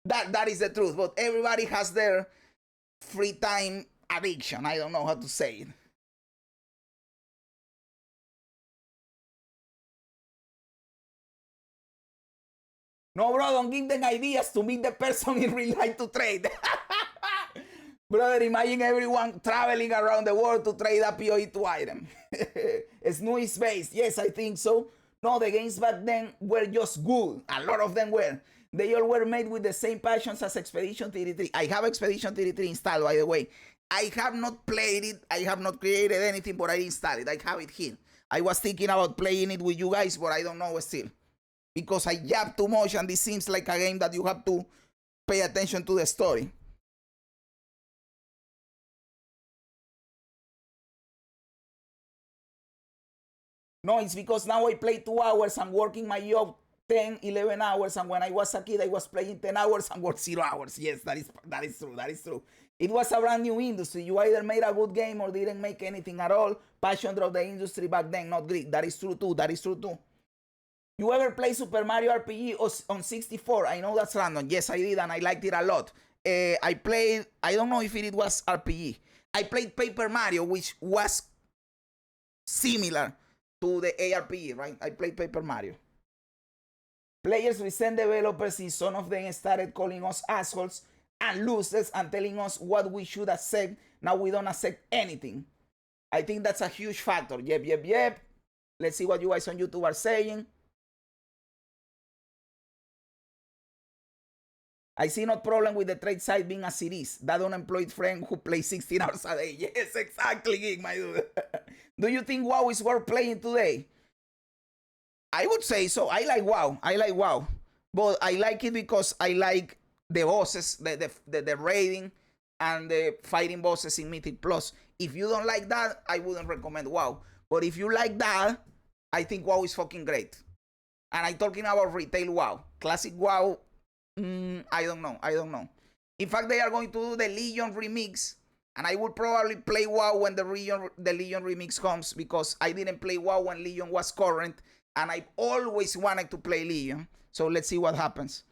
That is the truth. But everybody has their free time addiction. I don't know how to say it. No, bro, don't give them ideas to meet the person in real life to trade. Brother, imagine everyone traveling around the world to trade a PoE 2 item. Snooze space. Yes, I think so. No, the games back then were just good. A lot of them were. They all were made with the same passions as Expedition 33. I have Expedition 33 installed, by the way. I have not played it. I have not created anything, but I installed it. I have it here. I was thinking about playing it with you guys, but I don't know still. Because I jab too much, and this seems like a game that you have to pay attention to the story. No, it's because now I play 2 hours. I'm working my job 10, 11 hours, and when I was a kid, I was playing 10 hours and worked 0 hours. Yes, that is true. That is true. It was a brand new industry. You either made a good game or didn't make anything at all. Passion drove the industry back then, not greed. That is true too. That is true too. You ever play Super Mario RPG on 64? I know that's random. Yes, I did, and I liked it a lot. I played, I don't know if it was RPG. I played Paper Mario, which was similar to the ARPG, right? I played Paper Mario. Players resent developers since some of them started calling us assholes and losers and telling us what we should accept. Now we don't accept anything. I think that's a huge factor. Yep. Let's see what you guys on YouTube are saying. I see no problem with the trade site being as it is. That unemployed friend who plays 16 hours a day. Yes, exactly, Geek, my dude. Do you think WoW is worth playing today? I would say so. I like WoW. But I like it because I like the bosses, the raiding, and the fighting bosses in Mythic Plus. If you don't like that, I wouldn't recommend WoW. But if you like that, I think WoW is fucking great. And I'm talking about retail WoW. Classic WoW, I don't know. In fact, they are going to do the Legion remix. And I will probably play WoW when the Legion remix comes, because I didn't play WoW when Legion was current. And I always wanted to play Legion. So let's see what happens.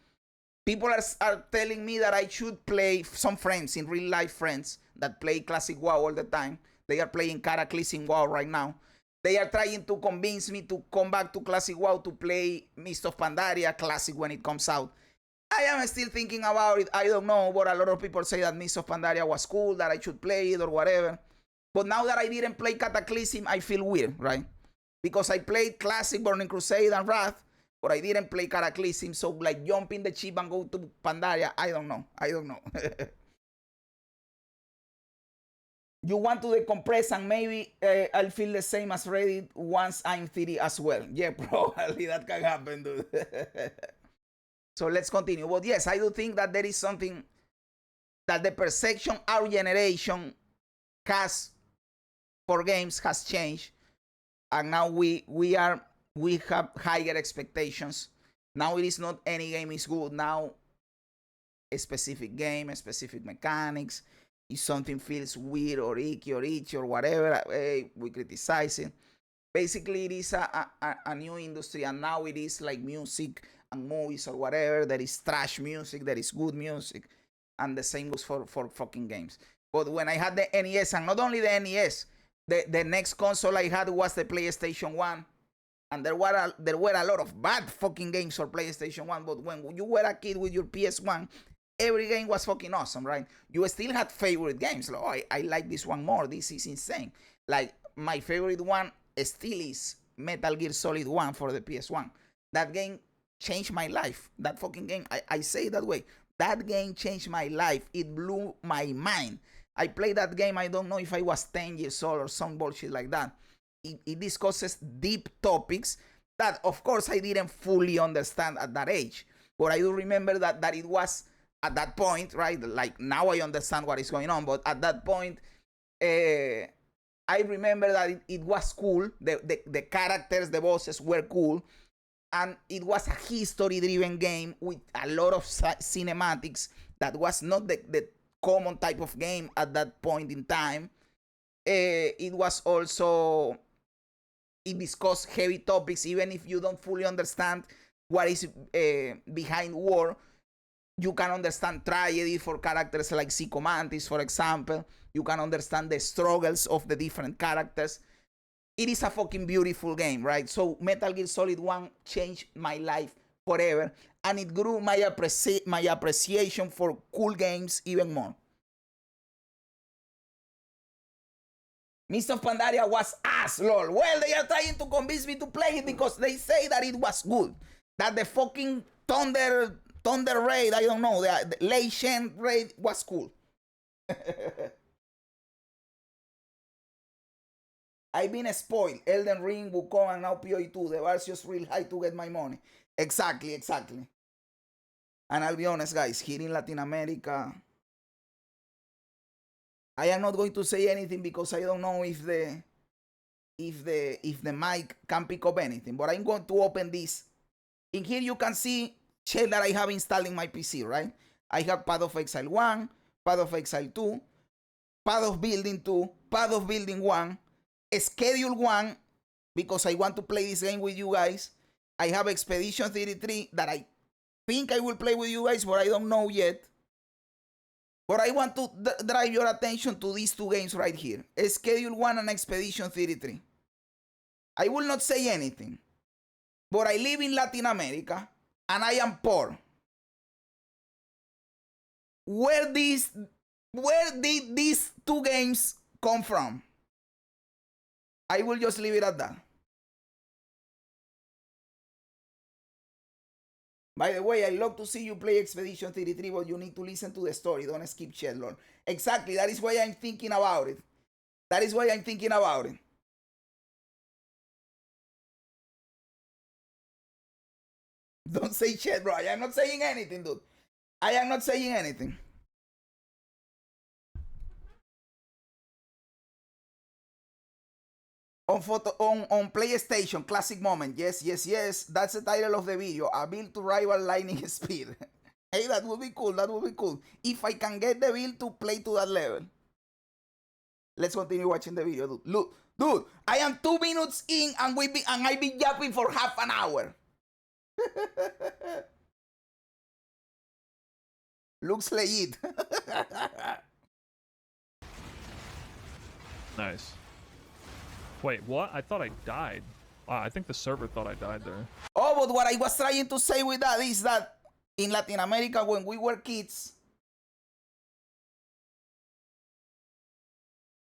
People are telling me that I should play, some friends, in real life friends, that play classic WoW all the time. They are playing Cataclysm WoW right now. They are trying to convince me to come back to Classic WoW to play Mist of Pandaria Classic when it comes out. I am still thinking about it. I don't know, but a lot of people say that Mist of Pandaria was cool, that I should play it or whatever. But now that I didn't play Cataclysm, I feel weird, right? Because I played Classic, Burning Crusade, and Wrath, but I didn't play Cataclysm. So, like, jump in the ship and go to Pandaria, I don't know. I don't know. You want to decompress, and maybe I'll feel the same as Reddit once I'm 30 as well. Yeah, probably that can happen, dude. So let's continue. But yes, I do think that there is something that the perception our generation has for games has changed, and now we have higher expectations. Now it is not any game is good. Now a specific game, a specific mechanics. If something feels weird or icky or itchy or whatever, hey, we criticize it. Basically, it is a new industry, and now it is like music and movies or whatever. There is trash music, there is good music, and the same goes for fucking games. But when I had the NES, and not only the NES, the next console I had was the PlayStation 1, and there were a lot of bad fucking games for PlayStation 1, but when you were a kid with your PS1, every game was fucking awesome, right? You still had favorite games. Like, oh, I like this one more. This is insane. Like, my favorite one still is Metal Gear Solid 1 for the PS1. That game changed my life. That fucking game, I say it that way. That game changed my life. It blew my mind. I played that game, I don't know if I was 10 years old or some bullshit like that. It discusses deep topics that, of course, I didn't fully understand at that age. But I do remember that it was, at that point, right? Like, now I understand what is going on, but at that point, I remember that it was cool. The characters, the bosses were cool. And it was a history-driven game with a lot of cinematics that was not the common type of game at that point in time. It was also, it discussed heavy topics, even if you don't fully understand what is behind war. You can understand tragedy for characters like Psychomantis, for example. You can understand the struggles of the different characters. It is a fucking beautiful game, right? So Metal Gear Solid 1 changed my life forever, and it grew my appreciation for cool games even more. Mist of Pandaria was ass, lol. Well, they are trying to convince me to play it because they say that it was good. That the fucking Thunder raid, I don't know, the Lei Shen raid was cool. I've been spoiled. Elden Ring, Wukong, and now PoE 2. The bar's just real high to get my money. Exactly. And I'll be honest, guys, here in Latin America, I am not going to say anything because I don't know if the mic can pick up anything. But I'm going to open this. In here you can see shell that I have installed in my PC, right? I have Path of Exile 1, Path of Exile 2, Path of Building 2, Path of Building 1, Schedule 1, because I want to play this game with you guys. I have Expedition 33 that I think I will play with you guys, but I don't know yet. But I want to drive your attention to these two games right here. Schedule 1 and Expedition 33. I will not say anything, but I live in Latin America and I am poor. Where did these two games come from? I will just leave it at that. By the way, I love to see you play Expedition 33, but you need to listen to the story. Don't skip shit, Lord. Exactly. That is why I'm thinking about it. Don't say shit, bro. I am not saying anything, dude. I am not saying anything. On PlayStation, classic moment. Yes. That's the title of the video. A build to rival lightning speed. Hey, that would be cool. If I can get the build to play to that level. Let's continue watching the video, dude. Look, dude, I am 2 minutes in and I've been yapping for half an hour. Looks legit. Nice. Wait, what? I thought I died. I think the server thought I died there. Oh, but what I was trying to say with that is that in Latin America, when we were kids,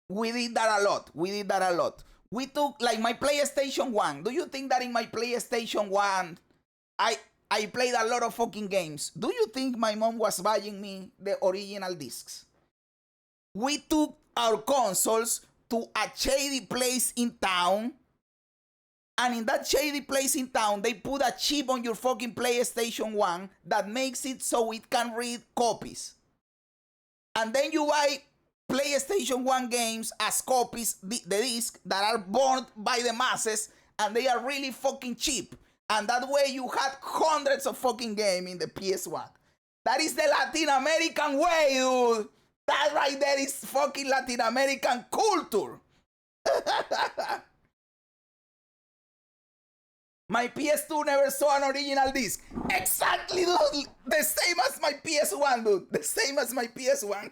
we did that a lot. We took, like, my PlayStation 1. Do you think that in my PlayStation 1, I played a lot of fucking games? Do you think my mom was buying me the original discs? We took our consoles to a shady place in town, and in that shady place in town, they put a chip on your fucking PlayStation 1 that makes it so it can read copies. And then you buy PlayStation 1 games as copies, the disc, that are bought by the masses, and they are really fucking cheap. And that way you had hundreds of fucking games in the PS1. That is the Latin American way, dude. That right there is fucking Latin American culture. My PS2 never saw an original disc. Exactly, dude. The same as my PS1, dude. The same as my PS1.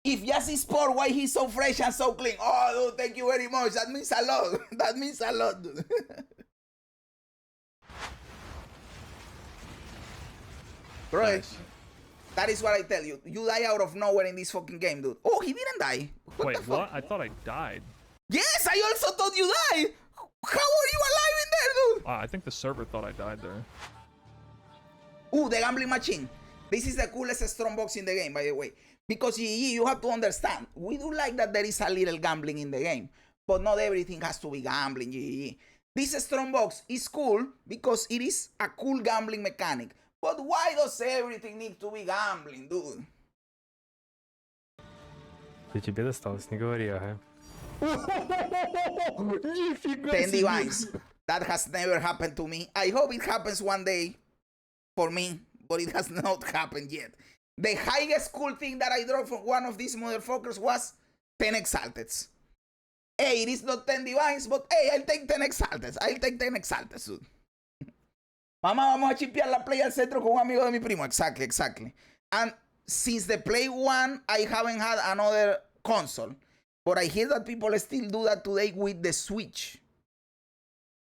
If Jazz is poor, why he's so fresh and so clean? Oh, dude, thank you very much. That means a lot. That means a lot, dude. Bro, Nice. that is what I tell you. You die out of nowhere in this fucking game, dude. Oh, he didn't die. Wait, what? I thought I died. Yes, I also thought you died. How are you alive in there, dude? I think the server thought I died there. Ooh, the gambling machine. This is the coolest strong box in the game, by the way. Because you have to understand, we do like that there is a little gambling in the game, but not everything has to be gambling. This strong box is cool because it is a cool gambling mechanic. But why does everything need to be gambling, dude? Я тебе досталось, не говори, ага. 10 divines. That has never happened to me. I hope it happens one day for me, but it has not happened yet. The highest cool thing that I drew from one of these motherfuckers was 10 exalteds. Hey, it is not 10 divines, but hey, I'll take 10 exalteds. I'll take 10 exalteds, dude. Mamá, vamos a chipear la play al centro con un amigo de mi primo. Exactly. And since the Play 1, I haven't had another console. But I hear that people still do that today with the Switch.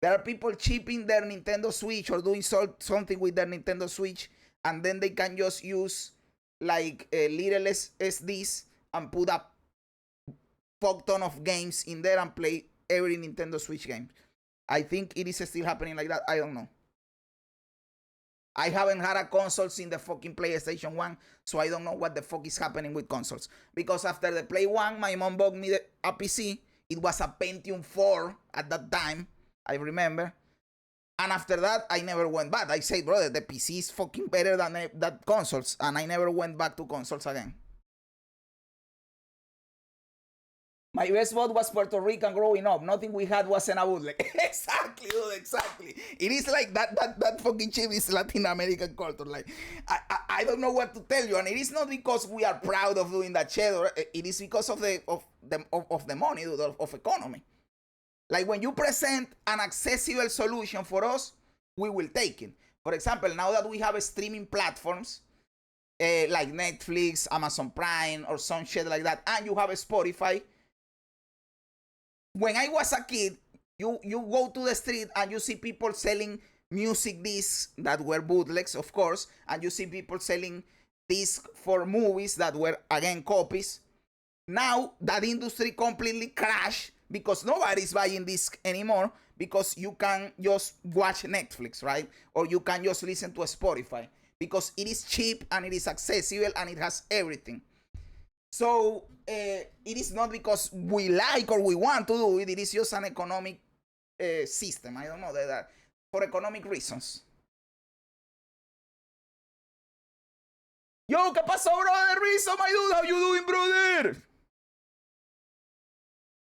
There are people chipping their Nintendo Switch or doing something with their Nintendo Switch, and then they can just use like little SDs and put a fuck ton of games in there and play every Nintendo Switch game. I think it is still happening like that. I don't know. I haven't had a console since the fucking PlayStation 1, so I don't know what the fuck is happening with consoles. Because after the Play 1, my mom bought me a PC. It was a Pentium 4 at that time, I remember. And after that, I never went back. I said, brother, the PC is fucking better than consoles. And I never went back to consoles again. My best vote was Puerto Rican growing up. Nothing we had was in a bootleg. Exactly, dude, exactly. It is like that fucking chip is Latin American culture. Like, I don't know what to tell you. And it is not because we are proud of doing that shit. Or it is because of the money, dude, of economy. Like, when you present an accessible solution for us, we will take it. For example, now that we have streaming platforms like Netflix, Amazon Prime, or some shit like that, and you have a Spotify, when I was a kid, you go to the street and you see people selling music discs that were bootlegs, of course, and you see people selling discs for movies that were, again, copies. Now, that industry completely crashed because nobody's buying discs anymore because you can just watch Netflix, right? Or you can just listen to a Spotify because it is cheap and it is accessible and it has everything. So it is not because we like or we want to do it. It is just an economic system. I don't know that for economic reasons. Yo, ¿qué pasó, brother? Rizzo, my dude, how you doing, brother?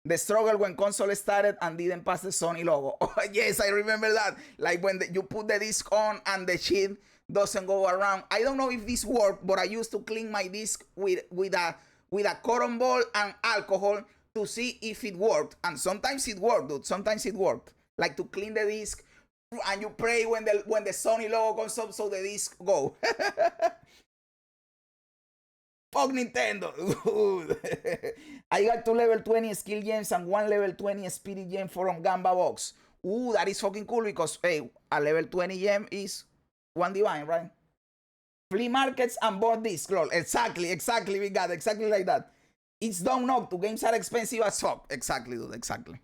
The struggle when console started and didn't pass the Sony logo. Oh, yes, I remember that. Like when you put the disc on and the shit doesn't go around. I don't know if this worked, but I used to clean my disc with a cotton ball and alcohol to see if it worked. And sometimes it worked, dude. Sometimes it worked. Like to clean the disc and you pray when the Sony logo comes up so the disc go. Fuck Nintendo, dude. I got 2 level 20 skill gems and 1 level 20 spirit gem from Gamba box. Ooh, that is fucking cool because, hey, a level 20 gem is 1 divine, right? Flea markets and board disc, lol. Exactly, we got exactly like that. It's dumb not to. Games are expensive as fuck. Exactly, dude, exactly.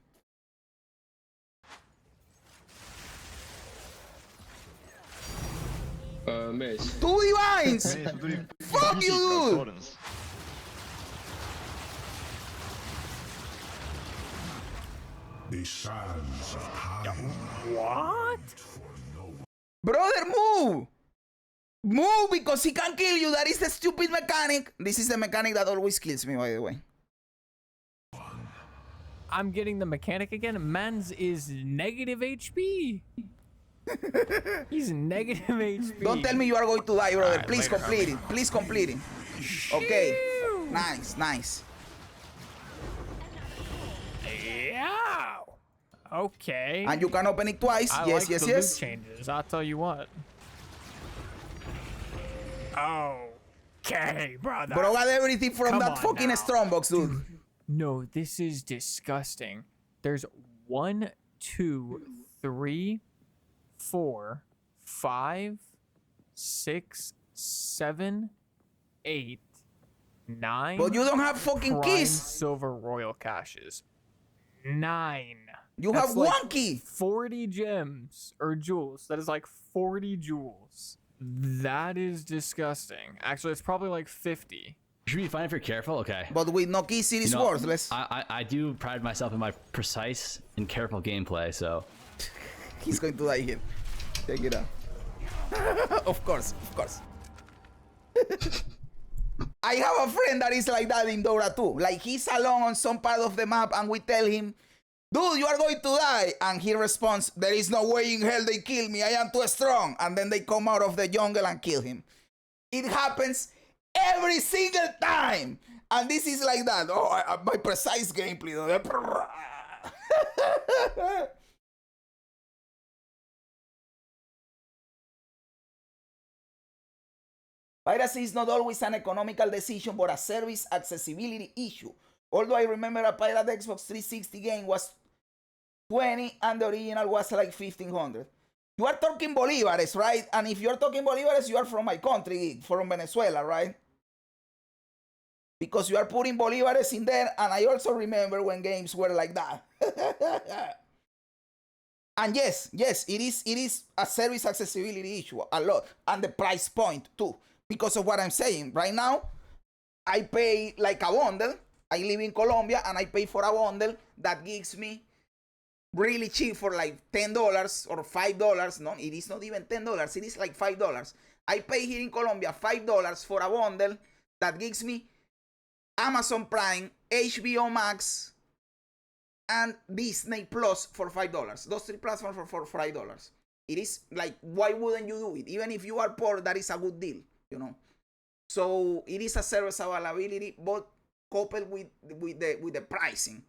Mace. 2 divines! Fuck you, dude! The sands of time. What? Brother, move! Move because he can kill you. That is the stupid mechanic. This is the mechanic that always kills me, by the way. I'm getting the mechanic again. Mans is negative HP. He's negative HP. Don't tell me you are going to die, brother. Right, Please later, complete it. Please complete it. Okay. Nice, nice. Yeah. Okay. And you can open it twice. I Yes, like yes, the yes. loot changes. I'll tell you what. Okay, brother. Bro got everything from Come that on fucking now. strongbox, dude. No, this is disgusting. There's 1, 2, 3, 4, 5, 6, 7, 8, 9. But you don't have fucking prime keys. silver royal caches. 9. You That's have like 1 key. 40 gems or jewels. That is like 40 jewels. That is disgusting. Actually, it's probably like 50. You should be fine if you're careful. Okay. But with no keys, it is worthless. I do pride myself in my precise and careful gameplay, so. He's going to die here. Take it out. Of course, of course. I have a friend that is like that in Dora too. Like he's alone on some part of the map and we tell him, dude, you are going to die. And he responds, there is no way in hell they kill me. I am too strong. And then they come out of the jungle and kill him. It happens every single time. And this is like that. Oh, my precise gameplay. Piracy is not always an economical decision, but a service accessibility issue. Although I remember a pirate Xbox 360 game was 20 and the original was like 1500. You are talking bolívares, right? And if you're talking bolívares, you are from my country, from Venezuela, right? Because you are putting bolívares in there, and I also remember when games were like that. And yes, it is a service accessibility issue, a lot. And the price point too. Because of what I'm saying. Right now, I pay like a bundle. I live in Colombia and I pay for a bundle that gives me really cheap for like $10 or $5. No, it is not even $10. It is like $5. I pay here in Colombia $5 for a bundle that gives me Amazon Prime, HBO Max, and Disney Plus for $5. Those 3 platforms for $5. It is like, why wouldn't you do it? Even if you are poor, that is a good deal. You know, so it is a service availability, but coupled with the pricing.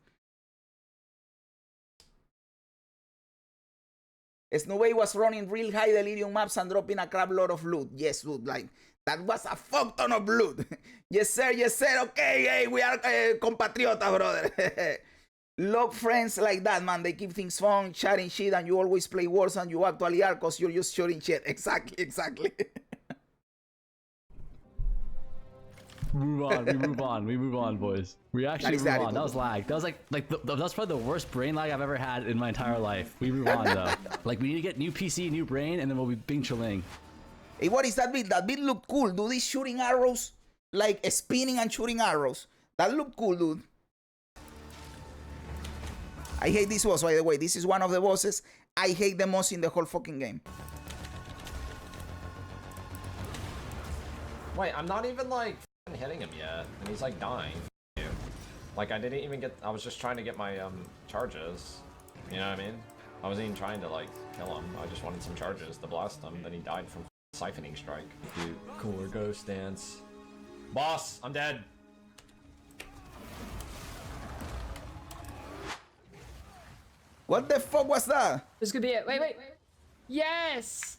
Snowbay was running real high delirium maps and dropping a crap load of loot. Yes, dude, like that was a fuck ton of loot. Yes, sir. Yes, sir. Okay, hey, we are compatriotas, brother. Love friends like that, man. They keep things fun, chatting shit, and you always play worse than you actually are because you're just shooting shit. Exactly. We move on, boys. We actually move on. That was lag. That was that's probably the worst brain lag I've ever had in my entire life. We move on though. Like we need to get new PC, new brain, and then we'll be bing chilling. Hey, what is that bit? That bit looked cool. Do these shooting arrows, like spinning and shooting arrows. That looked cool, dude. I hate this boss, by the way. This is one of the bosses I hate the most in the whole fucking game. Wait, I'm not even like hitting him yet, and he's like dying. Like I didn't even get. I was just trying to get my charges. You know what I mean? I wasn't even trying to like kill him. I just wanted some charges to blast him. Then he died from siphoning strike. Dude, cooler ghost dance. Boss, I'm dead. What the fuck was that? This could be it. Wait. Yes!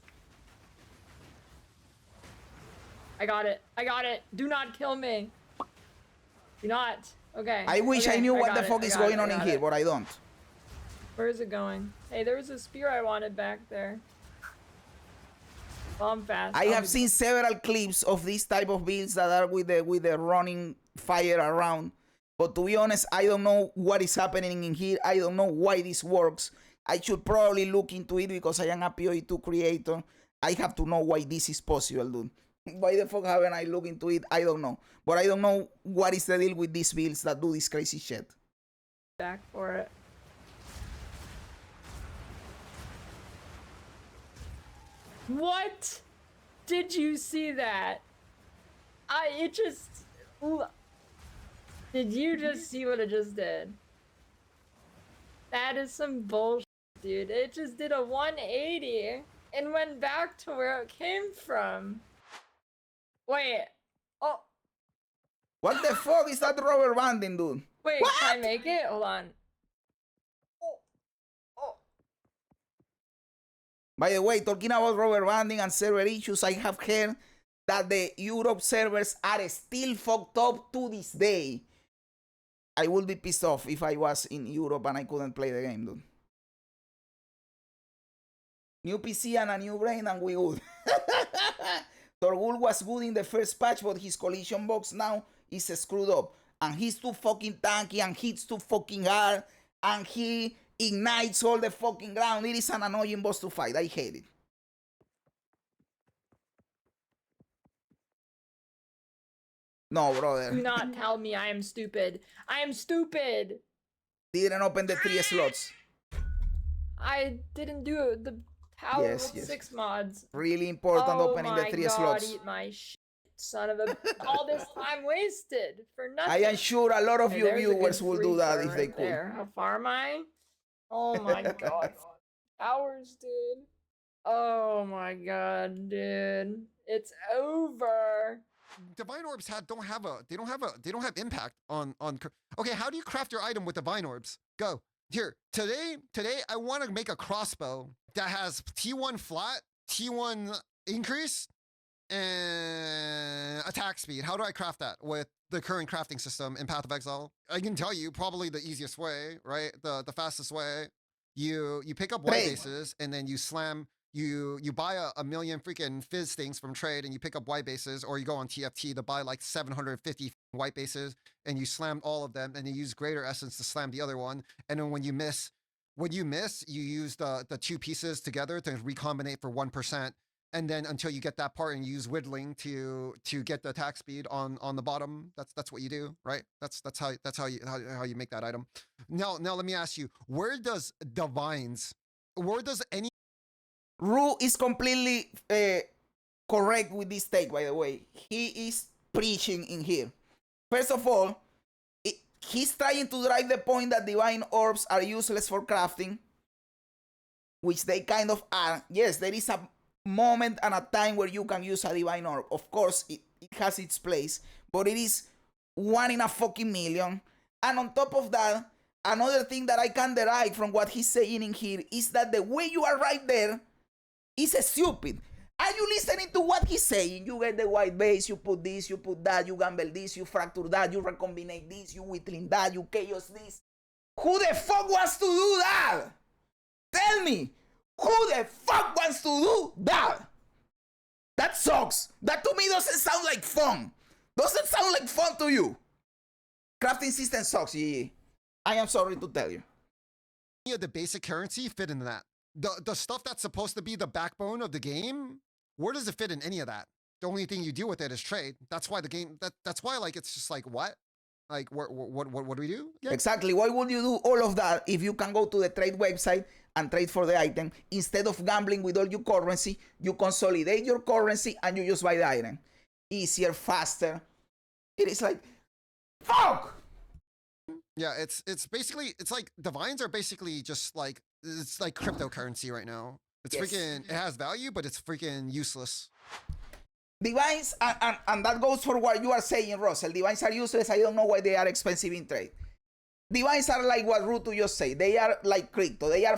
I got it. I got it. Do not kill me. Do not. Okay. I wish I knew what the fuck is going on in here, it. but I don't. Where is it going? Hey, there was a spear I wanted back there. Bomb fast. I have seen several clips of this type of builds that are with the running fire around. But to be honest, I don't know what is happening in here. I don't know why this works. I should probably look into it because I am a PoE2 creator. I have to know why this is possible, dude. Why the fuck haven't I looked into it? I don't know. But I don't know what is the deal with these builds that do this crazy shit. Back for it. What? Did you see that? Did you just see what it just did? That is some bullshit, dude. It just did a 180 and went back to where it came from. Wait. Oh. What the fuck is that rubber banding, dude? Wait, what? Can I make it? Hold on. By the way, talking about rubber banding and server issues, I have heard that the Europe servers are still fucked up to this day. I would be pissed off if I was in Europe and I couldn't play the game, dude. New PC and a new brain and we good. Torgul was good in the first patch, but his collision box now is screwed up. And he's too fucking tanky and hits too fucking hard. And he ignites all the fucking ground. It is an annoying boss to fight. I hate it. No, brother. Do not tell me I am stupid. I am stupid. Didn't open the 3 slots. I didn't do the tower Yes, with yes. 6 mods. Really important opening the 3 slots. Eat my shit, son of a... All this time wasted for nothing. I am sure a lot of Hey, your there's a good viewers will do that freezer if they right could. there. How far am I? Oh my god. Hours, dude. Oh my god, dude. It's over. Divine orbs don't have impact on. Okay, how do you craft your item with divine orbs? Go here today. I want to make a crossbow that has T1 flat, T1 increase, and attack speed. How do I craft that with the current crafting system in Path of Exile? I can tell you probably the easiest way, right? The fastest way. You pick up white bases and then you slam. You buy a million freaking fizz things from trade and you pick up white bases, or you go on TFT to buy like 750 white bases and you slam all of them and you use greater essence to slam the other one. And then when you miss, you use the 2 pieces together to recombinate for 1%. And then until you get that part and you use whittling to get the attack speed on the bottom. That's what you do, right? That's how you make that item. Now let me ask you, where does any Ru is completely correct with this take, by the way. He is preaching in here. First of all, he's trying to drive the point that divine orbs are useless for crafting, which they kind of are. Yes, there is a moment and a time where you can use a divine orb. Of course, it has its place, but it is 1 in a fucking million. And on top of that, another thing that I can derive from what he's saying in here is that the way you are right there is stupid. Are you listening to what he's saying? You get the white base, you put this, you put that, you gamble this, you fracture that, you recombinate this, you whittling that, you chaos this. Who the fuck wants to do that? Tell me, who the fuck wants to do that? That sucks. That to me doesn't sound like fun. Doesn't sound like fun to you. Crafting system sucks, GG. I am sorry to tell you. of the basic currency fit into that? The stuff that's supposed to be the backbone of the game, where does it fit in any of that? The only thing you do with it is trade. That's why the game. That's why like it's just like what, like what do we do? Yeah. Exactly. Why would you do all of that if you can go to the trade website and trade for the item instead of gambling with all your currency? You consolidate your currency and you just buy the item. Easier, faster. It is like, fuck. Yeah, it's basically, it's like divines are basically just like, it's like cryptocurrency right now. It's freaking, it has value, but it's freaking useless. Divines, and that goes for what you are saying, Russell. Divines are useless. I don't know why they are expensive in trade. Divines are like what Ruto just said. They are like crypto. They are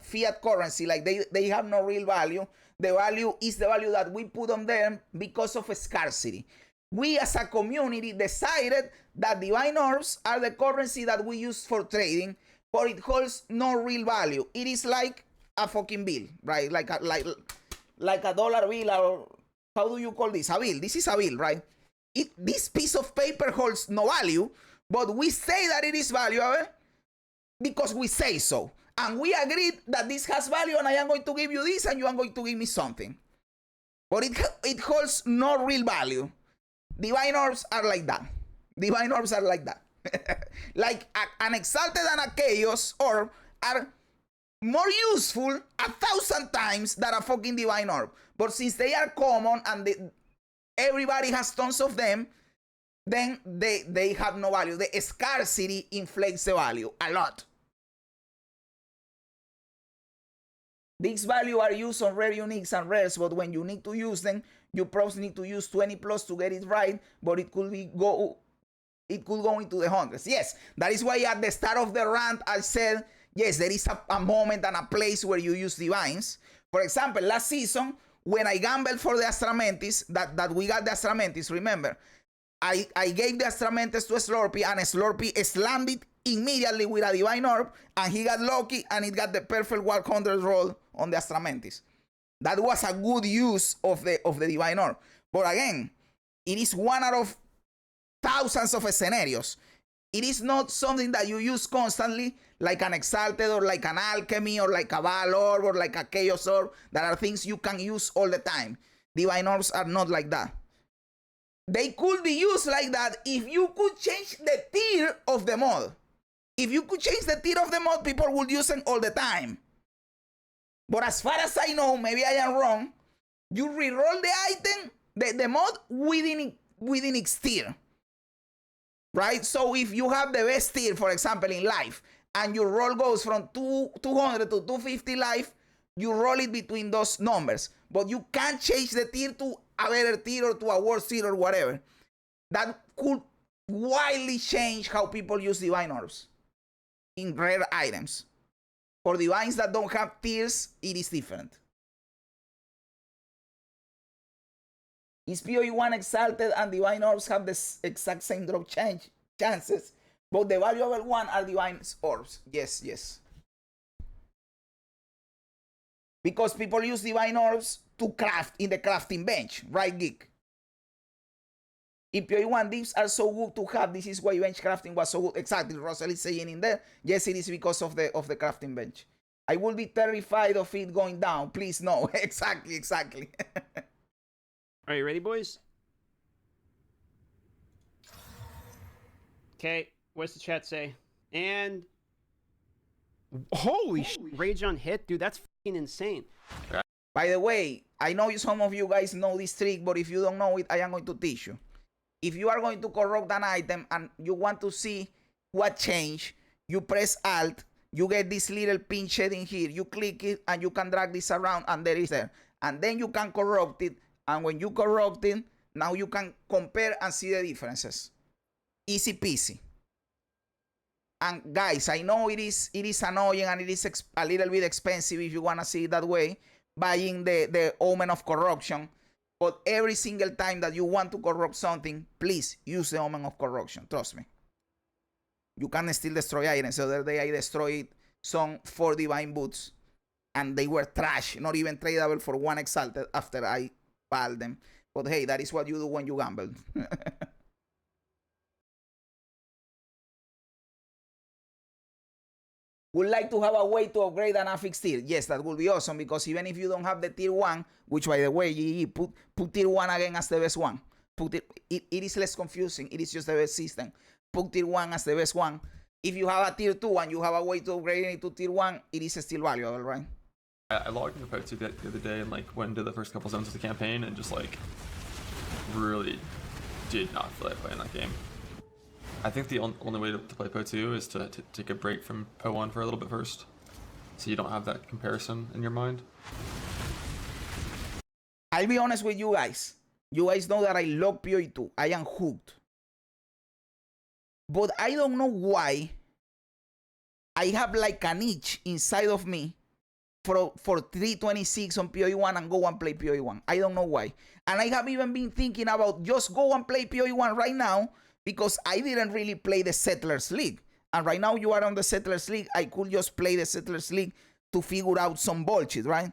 fiat currency. Like they have no real value. The value is the value that we put on them because of scarcity. We as a community decided that divine orbs are the currency that we use for trading, but it holds no real value. It is like a fucking bill, right? Like a dollar bill, or how do you call this? A bill. This is a bill, right? This piece of paper holds no value, but we say that it is valuable because we say so. And we agreed that this has value and I am going to give you this and you are going to give me something. But it holds no real value. Divine orbs are like that. Divine orbs are like that. Like an exalted and a chaos orb are more useful 1,000 times than a fucking divine orb. But since they are common and everybody has tons of them, then they have no value. The scarcity inflates the value a lot. These values are used on rare uniques and rares, but when you need to use them, you probably need to use 20 plus to get it right, but it could go into the hundreds. Yes, that is why at the start of the rant I said, yes, there is a moment and a place where you use divines. For example, last season, when I gambled for the Astramentis, that we got the Astramentis, remember, I gave the Astramentis to Slurpee, and Slurpee slammed it immediately with a divine orb, and he got lucky, and it got the perfect 100 roll on the Astramentis. That was a good use of the divine orb. But again, it is one out of thousands of scenarios. It is not something that you use constantly, like an exalted or like an alchemy or like a Val orb or like a chaos orb. That are things you can use all the time. Divine orbs are not like that. They could be used like that if you could change the tier of the mod. If you could change the tier of the mod, people would use them all the time. But as far as I know, maybe I am wrong, you reroll the item, the mod within its tier. Right? So if you have the best tier, for example, in life, and your roll goes from 200 to 250 life, you roll it between those numbers. But you can't change the tier to a better tier or to a worse tier or whatever. That could wildly change how people use divine orbs in rare items. For divines that don't have tiers, it is different. Is PoE 1 exalted and divine orbs have the exact same drop chances, but the valuable one are divine orbs? Yes, yes. Because people use divine orbs to craft in the crafting bench, right, Geek? If PoE 1 dips are so good to have, this is why bench crafting was so good. Exactly, Russell is saying in there. Yes, it is because of the crafting bench. I will be terrified of it going down. Please, no. Exactly. Are you ready, boys? Okay, what's the chat say? And holy rage on hit, dude, that's fucking insane. By the way, I know some of you guys know this trick, but if you don't know it, I am going to teach you. If you are going to corrupt an item and you want to see what changed, you press Alt, you get this little pin shading here, you click it, and you can drag this around, and there is there. And then you can corrupt it, and when you corrupt it, now you can compare and see the differences. Easy peasy. And guys, I know it is annoying and it is a little bit expensive if you want to see it that way, buying the Omen of Corruption. But every single time that you want to corrupt something, please use the Omen of Corruption. Trust me. You can still destroy items. The other day I destroyed some 4 divine boots, and they were trash, not even tradable for 1 exalted after I balled them. But hey, that is what you do when you gamble. Would like to have a way to upgrade an affix tier. Yes, that would be awesome, because even if you don't have the tier 1, which by the way, GG, put tier 1 again as the best one. It is less confusing. It is just the best system. Put tier 1 as the best one. If you have a tier 2 and you have a way to upgrade it to tier 1, it is still valuable, right? I logged into PoE the other day and like went into the first couple zones of the campaign and just like really did not feel like playing that game. I think the only way to play PoE 2 is to take a break from PoE 1 for a little bit first, so you don't have that comparison in your mind. I'll be honest with you guys. You guys know that I love PoE 2. I am hooked. But I don't know why I have like an itch inside of me for 326 on PoE1 and go and play PoE1. I don't know why. And I have even been thinking about just go and play PoE1 right now because I didn't really play the Settlers League. And right now you are on the Settlers League. I could just play the Settlers League to figure out some bullshit, right?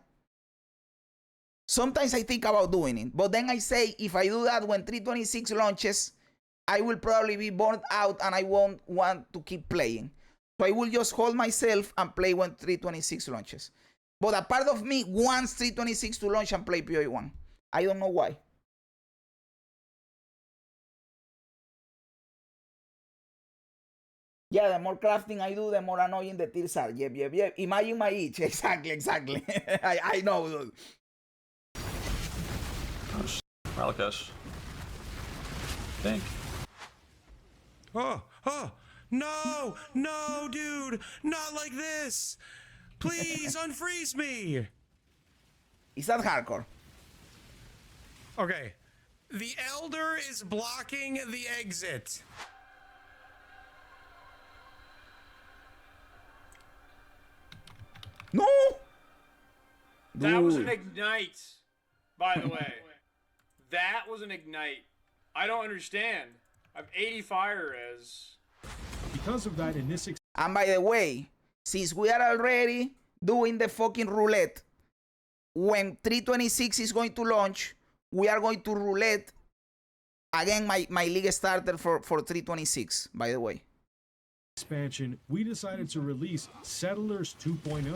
Sometimes I think about doing it. But then I say, if I do that when 326 launches, I will probably be burned out and I won't want to keep playing. So I will just hold myself and play when 326 launches. But a part of me wants 326 to launch and play PoE1. I don't know why. Yeah, the more crafting I do, the more annoying the tiers are. Yep. Imagine my itch. Exactly. I know, dude. Oh, Malakesh. Think. Oh, no, dude, not like this. Please unfreeze me. Is that hardcore? Okay, the Elder is blocking the exit. No! That was an ignite, by the way. That was an ignite. I don't understand. I'm 80 fire res. Because of that, in this and by the way, since we are already doing the fucking roulette, when 326 is going to launch, we are going to roulette again my league starter for 326, by the way. expansion, we decided to release Settlers 2.0.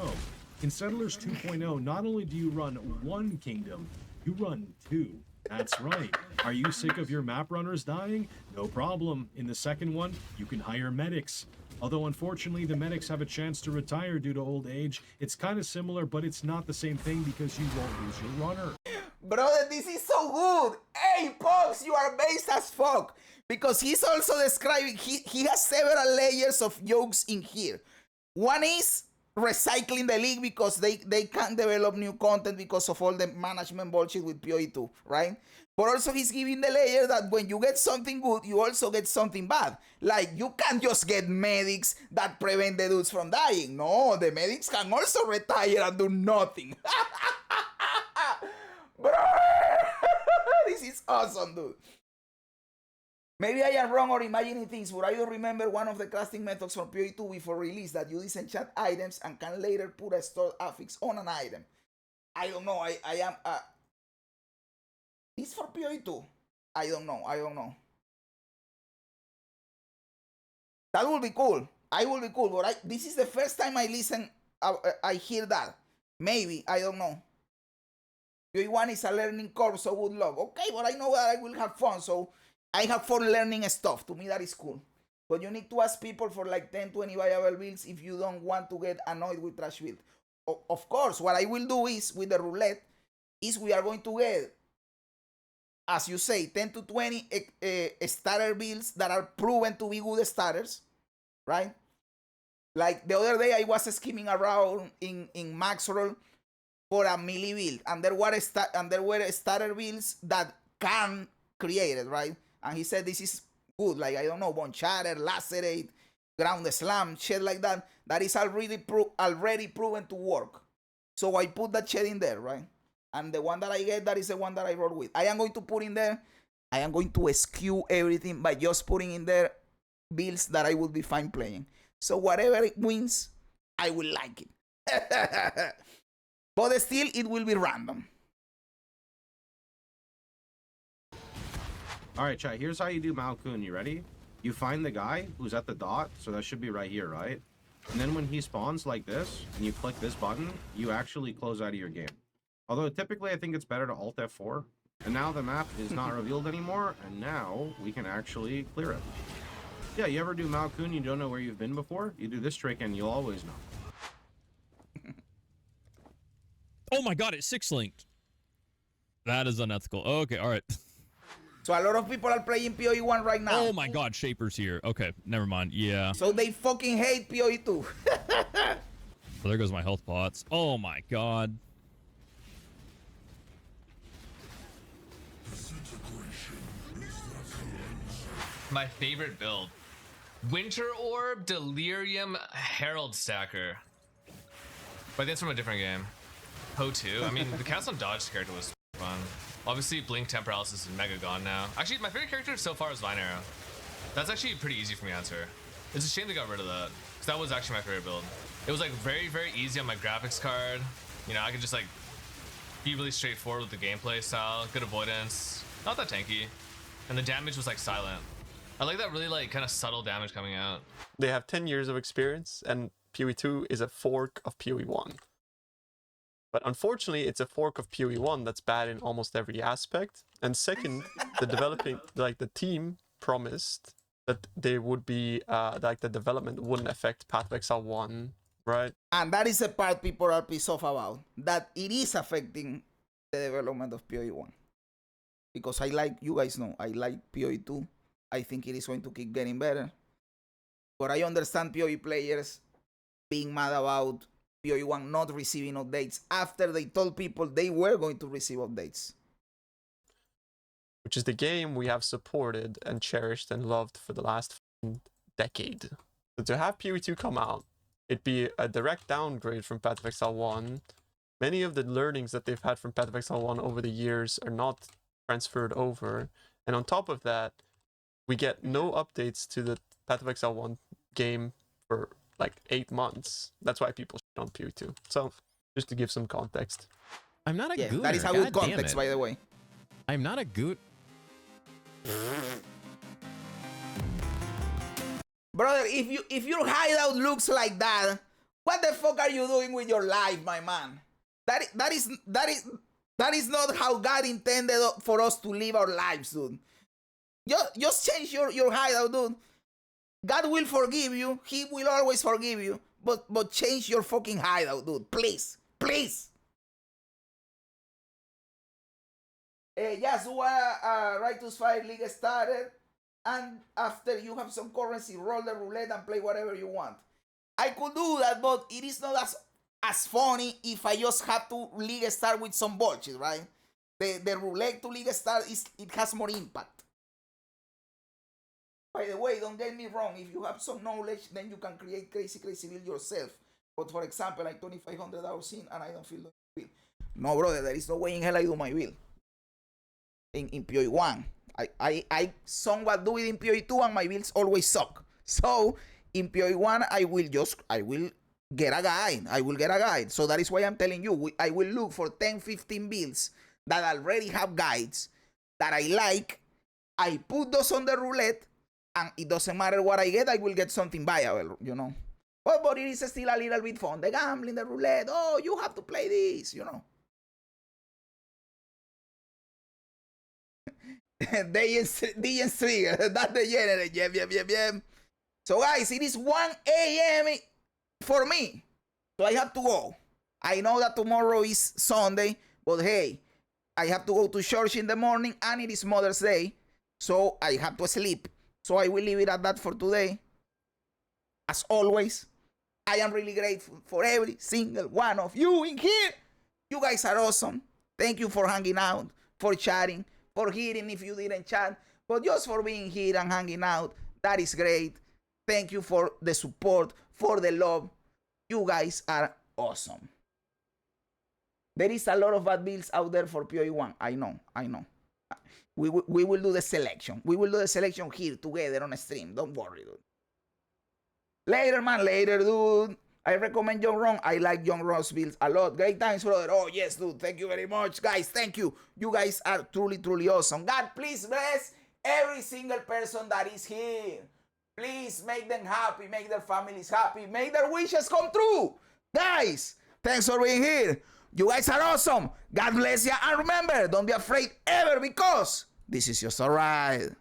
In Settlers 2.0, not only do you run one kingdom, you run two. That's right. Are you sick of your map runners dying? No problem. In the second one, you can hire medics. Although unfortunately the medics have a chance to retire due to old age, it's kind of similar, but it's not the same thing because you won't lose your runner. Brother, this is so good. Hey, Pox, you are based as fuck. Because he's also describing, he has several layers of jokes in here. One is recycling the league because they can't develop new content because of all the management bullshit with PoE2, right? But also he's giving the layer that when you get something good, you also get something bad. Like, you can't just get medics that prevent the dudes from dying. No, the medics can also retire and do nothing. Bro, this is awesome, dude. Maybe I am wrong or imagining things, but I don't remember one of the crafting methods from PoE2 before release that you disenchant items and can later put a stored affix on an item. I don't know. I am... It's for PoE2. I don't know. That would be cool. I will be cool, but this is the first time I listen, I hear that. Maybe, I don't know. PoE1 is a learning curve, so good luck. Okay, but I know that I will have fun, so I have fun learning stuff. To me, that is cool. But you need to ask people for like 10, 20 viable builds if you don't want to get annoyed with trash build. Of course, what I will do is, with the roulette, is we are going to get, as you say, 10 to 20 starter builds that are proven to be good starters, right? Like the other day, I was skimming around in Maxroll for a melee build, and there were starter builds that can create it, right? And he said this is good, like, I don't know, Bone Shatter, Lacerate, Ground Slam, shit like that, that is already proven to work. So I put that shit in there, right? And the one that I get, that is the one that I wrote with. I am going to put in there, I am going to skew everything by just putting in there builds that I will be fine playing. So whatever it wins, I will like it. But still, it will be random. All right, chat, here's how you do Malkun. You ready? You find the guy who's at the dot, so that should be right here, right? And then when he spawns like this, and you click this button, you actually close out of your game. Although typically I think it's better to Alt F4. And now the map is not revealed anymore, and now we can actually clear it. Yeah, you ever do Malkun, you don't know where you've been before? You do this trick and you'll always know. Oh my god, it's 6-linked. That is unethical. Okay, alright. So a lot of people are playing PoE1 right now. Oh my god, Shaper's here. Okay, never mind. Yeah. So they fucking hate PoE2. Well, there goes my health pots. Oh my god. My favorite build. Winter Orb, Delirium, Herald Stacker. But that's from a different game. PoE 2. I mean, the Cast on Dodge character was fun. Obviously, Blink Temporalis is mega gone now. Actually, my favorite character so far is Vine Arrow. That's actually pretty easy for me to answer. It's a shame they got rid of that, because that was actually my favorite build. It was like very, very easy on my graphics card. You know, I could just like be really straightforward with the gameplay style, good avoidance, not that tanky, and the damage was like silent. I like that really like kind of subtle damage coming out. They have 10 years of experience, and PoE 2 is a fork of PoE 1. But unfortunately, it's a fork of PoE 1 that's bad in almost every aspect. And second, the team promised that they would be like the development wouldn't affect Path of Exile 1, right? And that is the part people are pissed off about, that it is affecting the development of PoE 1. Because you guys know, I like PoE 2. I think it is going to keep getting better. But I understand PoE players being mad about PoE 1 not receiving updates after they told people they were going to receive updates. Which is the game we have supported and cherished and loved for the last decade. So to have PoE 2 come out, it'd be a direct downgrade from Path of Exile 1. Many of the learnings that they've had from Path of Exile 1 over the years are not transferred over. And on top of that, we get no updates to the Path of Exile 1 game for like 8 months. That's why people shit on PoE 2. So, just to give some context. I'm not a gooner. That is a good context, by the way. I'm not a goot. Brother, if your hideout looks like that, what the fuck are you doing with your life, my man? That is not how God intended for us to live our lives, dude. Just change your hideout, dude. God will forgive you. He will always forgive you. But change your fucking hideout, dude. Please. Please. Just Righteous Fire League started. And after you have some currency, roll the roulette and play whatever you want. I could do that, but it is not as funny if I just have to league start with some bullshit, right? The roulette to league start, it has more impact. By the way, don't get me wrong, if you have some knowledge, then you can create crazy build yourself. But for example, like 2,500 hours in and I don't feel the build. No, brother, there is no way in hell I do my build. In PoE 1. I somewhat do it in PoE 2 and my builds always suck. So, in PoE 1, I will get a guide. I will get a guide. So that is why I'm telling you, I will look for 10, 15 builds that already have guides that I like. I put those on the roulette. And it doesn't matter what I get, I will get something viable, you know. But it is still a little bit fun. The gambling, the roulette, oh, you have to play this, you know. DJ Trigger, that's the generate, yeah. So guys, it is 1 a.m. for me. So I have to go. I know that tomorrow is Sunday, but hey, I have to go to church in the morning and it is Mother's Day. So I have to sleep. So I will leave it at that for today. As always, I am really grateful for every single one of you in here. You guys are awesome. Thank you for hanging out, for chatting, for hearing if you didn't chat, but just for being here and hanging out. That is great. Thank you for the support, for the love. You guys are awesome. There is a lot of bad builds out there for PoE 1. I know. We will do the selection. We will do the selection here together on a stream. Don't worry, dude. Later, man. Later, dude. I recommend John Ron. I like John Ron's builds a lot. Great times, brother. Oh, yes, dude. Thank you very much. Guys, thank you. You guys are truly, truly awesome. God, please bless every single person that is here. Please make them happy. Make their families happy. Make their wishes come true. Guys, thanks for being here. You guys are awesome. God bless you. And remember, don't be afraid ever because this is just a ride.